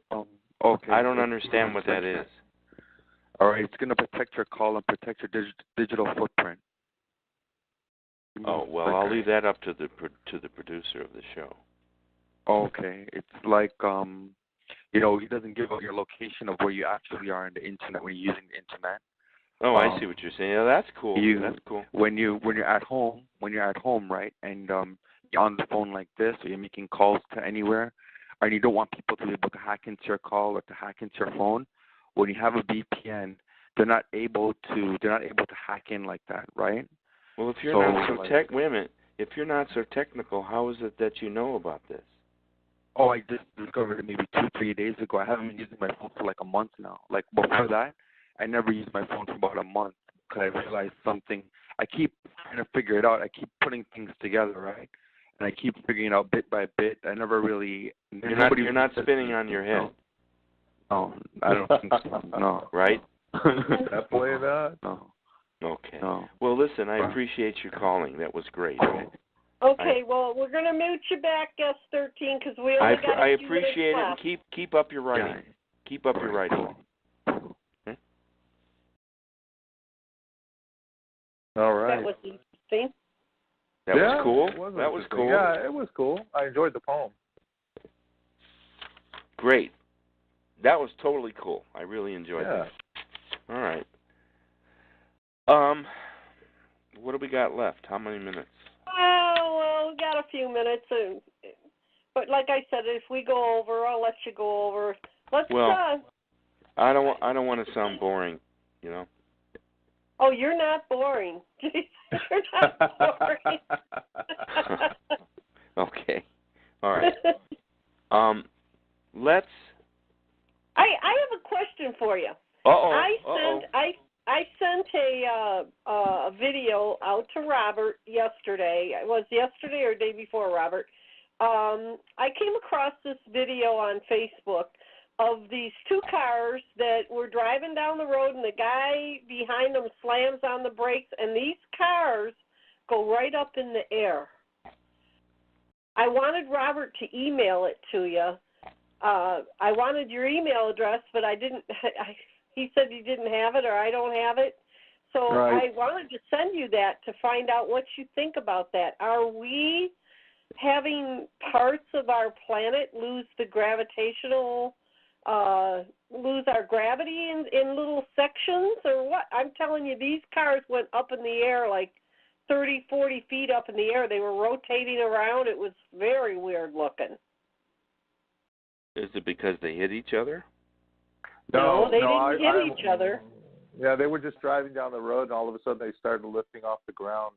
Speaker 4: Okay.
Speaker 3: I don't understand what that is.
Speaker 4: All right, it's going to protect your call and protect your digital footprint.
Speaker 3: Oh well, I'll leave that up to the producer of the show.
Speaker 4: Okay, it's like he doesn't give out your location of where you actually are on the internet when you're using the internet.
Speaker 3: Oh, I see what you're saying. Yeah, that's cool. That's cool.
Speaker 4: When you're at home, right, and you're on the phone like this, or you're making calls to anywhere, and you don't want people to be able to hack into your call or to hack into your phone. When you have a VPN, they're not able to hack in like that, right?
Speaker 3: Well, if you're not so wait a minute. If you're not so technical, how is it that you know about this?
Speaker 4: Oh, I just discovered it maybe 2-3 days ago. I haven't been using my phone for like a month now. Like before that, I never used my phone for about a month because I realized something. I keep trying to figure it out. I keep putting things together, right? And I keep figuring it out bit by bit. I never really.
Speaker 3: You're not spinning on your head.
Speaker 4: No, I don't think so. No.
Speaker 3: Right?
Speaker 2: Definitely not.
Speaker 4: No.
Speaker 3: Okay.
Speaker 4: No.
Speaker 3: Well, listen, I appreciate your calling. That was great.
Speaker 1: Okay, well, we're going to mute you back, guest 13, because we only got
Speaker 3: I
Speaker 1: a few
Speaker 3: appreciate
Speaker 1: minutes
Speaker 3: it.
Speaker 1: left.
Speaker 3: Keep up your writing.
Speaker 4: Yeah.
Speaker 3: Keep up your writing. Okay?
Speaker 2: All right.
Speaker 1: That was interesting.
Speaker 3: That was cool.
Speaker 2: That was cool. Yeah, it was cool. I enjoyed the poem.
Speaker 3: Great. That was totally cool. I really enjoyed that. All right. What do we got left? How many minutes?
Speaker 1: Well, we got a few minutes, but like I said, if we go over, I'll let you go over. I don't
Speaker 3: want to sound boring, you know.
Speaker 1: Oh, you're not boring. You're not boring.
Speaker 3: Okay. All right. Let's.
Speaker 1: I have a question for you. I sent a video out to Robert yesterday. It was yesterday or day before, Robert. I came across this video on Facebook of these two cars that were driving down the road, and the guy behind them slams on the brakes, and these cars go right up in the air. I wanted Robert to email it to you. I wanted your email address, but I didn't. He said he didn't have it, or I don't have it. So I wanted to send you that to find out what you think about that. Are we having parts of our planet lose the gravitational lose our gravity in little sections or what? I'm telling you, these cars went up in the air like 30, 40 feet up in the air. They were rotating around. It was very weird looking.
Speaker 3: Is it because they hit each other?
Speaker 1: No, they didn't hit each other.
Speaker 2: Yeah, they were just driving down the road, and all of a sudden they started lifting off the ground,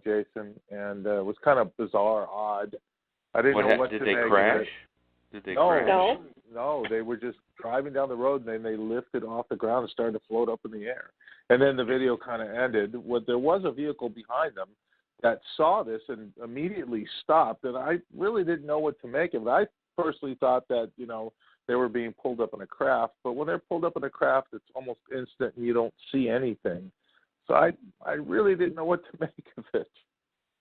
Speaker 2: Jason, and it was kind of bizarre, odd. I didn't know what to make.
Speaker 3: Did they crash? Did they crash?
Speaker 2: No, they were just driving down the road, and then they lifted off the ground and started to float up in the air. And then the video kind of ended. There was a vehicle behind them that saw this and immediately stopped, and I really didn't know what to make of it. I personally thought that, they were being pulled up in a craft, but when they're pulled up in a craft, it's almost instant and you don't see anything. So I really didn't know what to make of it.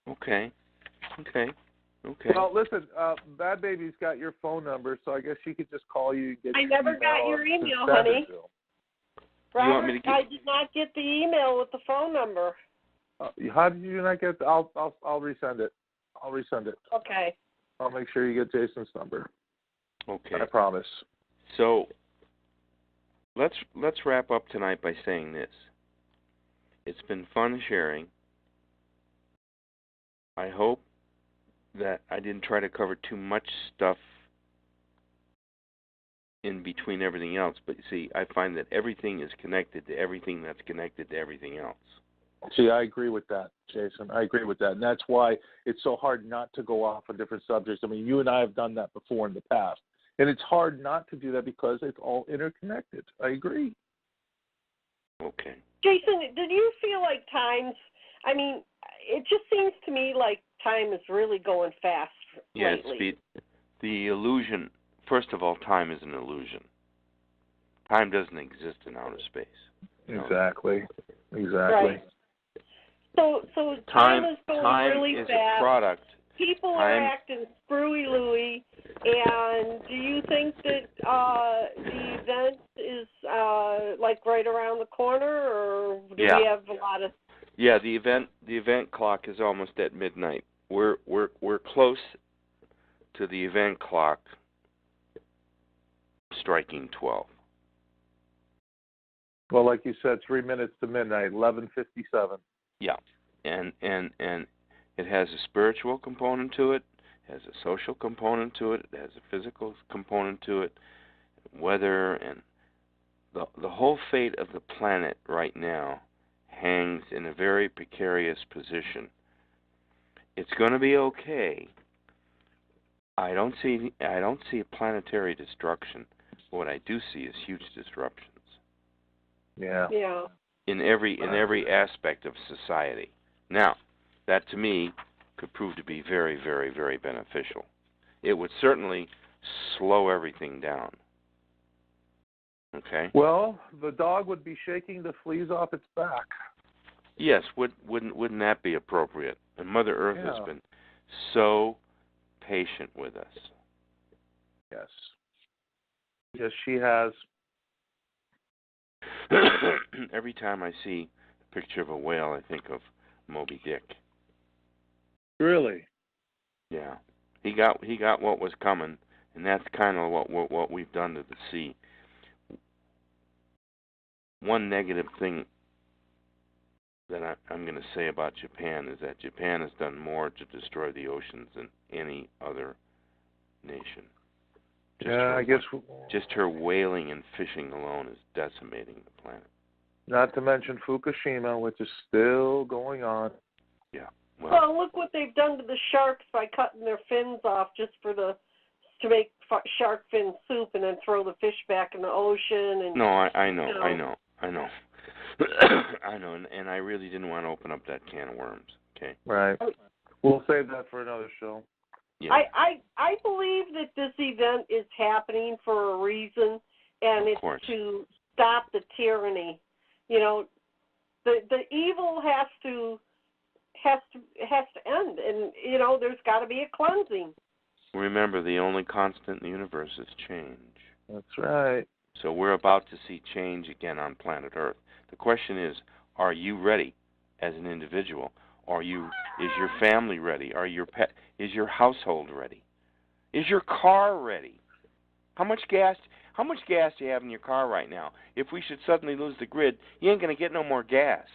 Speaker 3: Okay.
Speaker 2: Well, listen, Bad Baby's got your phone number, so I guess she could just call you. And get
Speaker 1: I never got your email, honey. Robert, I did not get the email with the phone number.
Speaker 2: How did you not get? I'll resend it. I'll resend it.
Speaker 1: Okay.
Speaker 2: I'll make sure you get Jason's number.
Speaker 3: Okay.
Speaker 2: I promise.
Speaker 3: So let's wrap up tonight by saying this. It's been fun sharing. I hope that I didn't try to cover too much stuff in between everything else, but you see, I find that everything is connected to everything that's connected to everything else.
Speaker 2: See, I agree with that, Jason. I agree with that. And that's why it's so hard not to go off on different subjects. I mean, you and I have done that before in the past. And it's hard not to do that because it's all interconnected. I agree.
Speaker 3: Okay.
Speaker 1: Jason, did you feel like it just seems to me like time is really going fast lately.
Speaker 3: Yes, the illusion, first of all, time is an illusion. Time doesn't exist in outer space.
Speaker 2: Exactly.
Speaker 1: Right. So time is going really fast.
Speaker 3: Time is a product.
Speaker 1: People are acting screwy-looey, and do you think that the event is right around the corner, or do we have a lot of?
Speaker 3: Yeah, the event clock is almost at midnight. We're close to the event clock striking 12.
Speaker 2: Well, like you said, 3 minutes to midnight, 11:57.
Speaker 3: Yeah, and it has a spiritual component to it, has a social component to it, it has a physical component to it, weather, and the whole fate of the planet right now hangs in a very precarious position. It's going to be okay. I don't see a planetary destruction. What I do see is huge disruptions.
Speaker 2: Yeah.
Speaker 3: In every aspect of society. Now, that to me could prove to be very, very, very beneficial. It would certainly slow everything down. Okay?
Speaker 2: Well, the dog would be shaking the fleas off its back.
Speaker 3: Yes, wouldn't that be appropriate? And Mother Earth has been so patient with us.
Speaker 2: Yes. Yes, she has.
Speaker 3: Every time I see a picture of a whale, I think of Moby Dick.
Speaker 2: Really?
Speaker 3: Yeah. He got what was coming, and that's kind of what we've done to the sea. One negative thing that I'm going to say about Japan is that Japan has done more to destroy the oceans than any other nation.
Speaker 2: I guess
Speaker 3: just her whaling and fishing alone is decimating the planet.
Speaker 2: Not to mention Fukushima, which is still going on.
Speaker 3: Yeah.
Speaker 1: Well, look what they've done to the sharks by cutting their fins off just to make shark fin soup and then throw the fish back in the ocean. And
Speaker 3: no, I know. I know, and I really didn't want to open up that can of worms. Okay.
Speaker 2: Right. We'll save that for another show.
Speaker 3: Yeah.
Speaker 1: I believe that this event is happening for a reason, and it's to stop the tyranny. The evil has to end, and there's got to be a cleansing.
Speaker 3: Remember, the only constant in the universe is change.
Speaker 2: That's right.
Speaker 3: So we're about to see change again on planet Earth. The question is, are you ready as an individual? Is your family ready? Is your household ready? Is your car ready? How much gas How much gas do you have in your car right now? If we should suddenly lose the grid, you ain't going to get no more gas.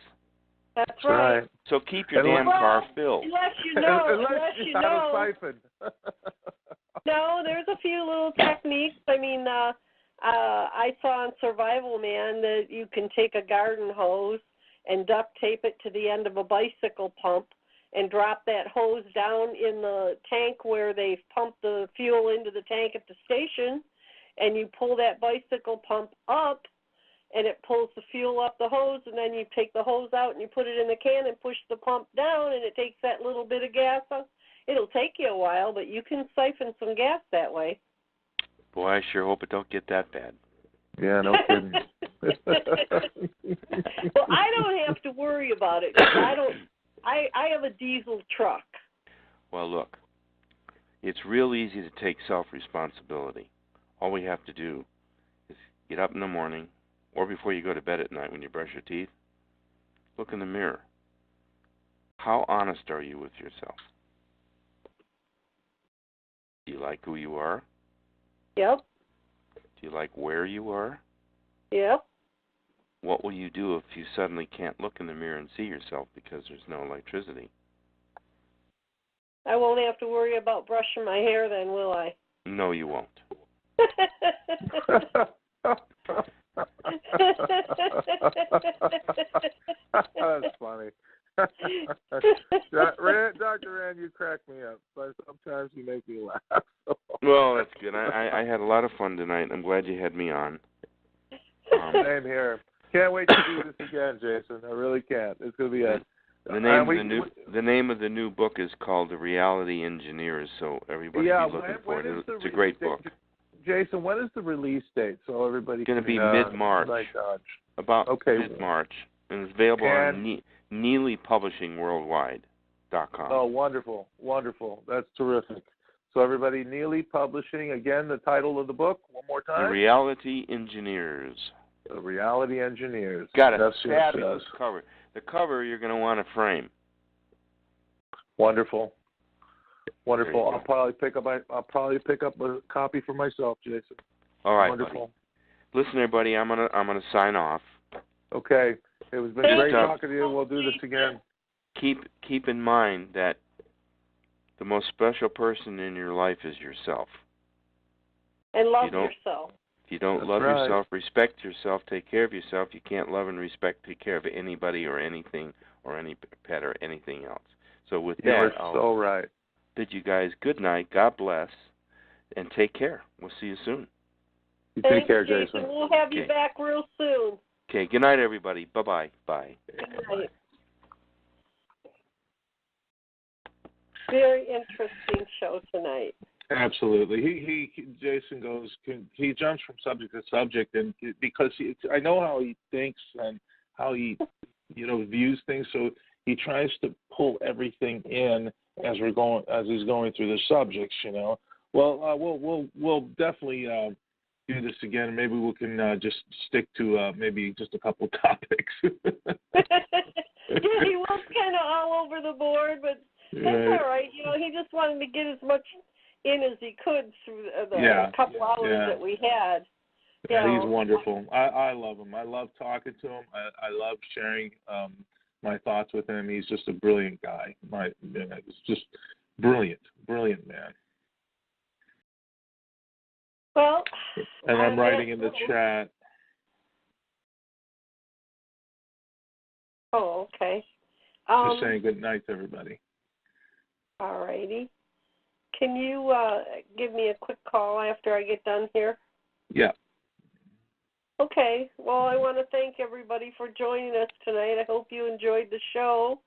Speaker 1: That's right.
Speaker 3: So keep your damn car filled.
Speaker 1: Unless you know.
Speaker 2: Unless you have a siphon.
Speaker 1: No, there's a few little techniques. I mean, I saw on Survival Man that you can take a garden hose and duct tape it to the end of a bicycle pump and drop that hose down in the tank where they've pumped the fuel into the tank at the station, and you pull that bicycle pump up, and it pulls the fuel up the hose, and then you take the hose out and you put it in the can and push the pump down, and it takes that little bit of gas out. It'll take you a while, but you can siphon some gas that way.
Speaker 3: Boy, I sure hope it don't get that bad.
Speaker 2: Yeah, no kidding.
Speaker 1: Well, I don't have to worry about it. I have a diesel truck.
Speaker 3: Well, look, it's real easy to take self-responsibility. All we have to do is get up in the morning or before you go to bed at night when you brush your teeth, look in the mirror. How honest are you with yourself? Do you like who you are?
Speaker 1: Yep.
Speaker 3: Do you like where you are?
Speaker 1: Yep.
Speaker 3: What will you do if you suddenly can't look in the mirror and see yourself because there's no electricity?
Speaker 1: I won't have to worry about brushing my hair then, will I?
Speaker 3: No, you won't.
Speaker 2: That's funny. Dr. Rand, you crack me up, but sometimes you make me laugh.
Speaker 3: Well, that's good. I had a lot of fun tonight. I'm glad you had me on.
Speaker 2: Same here. Can't wait to do this again, Jason. I really can't. It's going to be a...
Speaker 3: The name of the new book is called The Reality Engineers, so everybody be looking for it. It's a great book.
Speaker 2: Jason, when is the release date so everybody
Speaker 3: it's going to be mid-March. About mid-March. And it's available on NeelyPublishingWorldwide.com.
Speaker 2: Oh, wonderful. Wonderful. That's terrific. So everybody, Neely Publishing, again, the title of the book, one more time?
Speaker 3: The Reality Engineers.
Speaker 2: The Reality Engineers.
Speaker 3: Got a fabulous cover. The cover you're going to want to frame.
Speaker 2: Wonderful. Wonderful. I'll probably pick up a copy for myself, Jason.
Speaker 3: All right,
Speaker 2: wonderful.
Speaker 3: Buddy. Listen, everybody, I'm gonna sign off.
Speaker 2: Okay. It was been great talking to you. We'll do this again.
Speaker 3: Keep in mind that the most special person in your life is yourself.
Speaker 1: And love yourself.
Speaker 3: If you don't love yourself, respect yourself, take care of yourself, you can't love and take care of anybody or anything or any pet or anything else. So with that,
Speaker 2: I'll
Speaker 3: bid you guys good night, God bless, and take care. We'll see you soon.
Speaker 2: You take care, Jason.
Speaker 1: We'll have you back real soon.
Speaker 3: Okay, good night, everybody. Bye-bye. Bye.
Speaker 1: Good night. Very interesting show tonight.
Speaker 2: Absolutely. Jason he jumps from subject to subject, and because I know how he thinks and how he views things, so he tries to pull everything in as he's going through the subjects. Well, we'll definitely do this again. Maybe we can just stick to maybe just a couple topics.
Speaker 1: Yeah, he was kind of all over the board, but that's all right. He just wanted to get as much in as he could through the couple hours that we had.
Speaker 2: Yeah, he's wonderful. I love him. I love talking to him. I love sharing my thoughts with him. He's just a brilliant guy. It's just brilliant man.
Speaker 1: Well,
Speaker 2: and I'm writing in the chat.
Speaker 1: Oh, okay.
Speaker 2: Just saying good night to everybody.
Speaker 1: All righty. Can you give me a quick call after I get done here?
Speaker 2: Yeah.
Speaker 1: Okay. Well, I want to thank everybody for joining us tonight. I hope you enjoyed the show.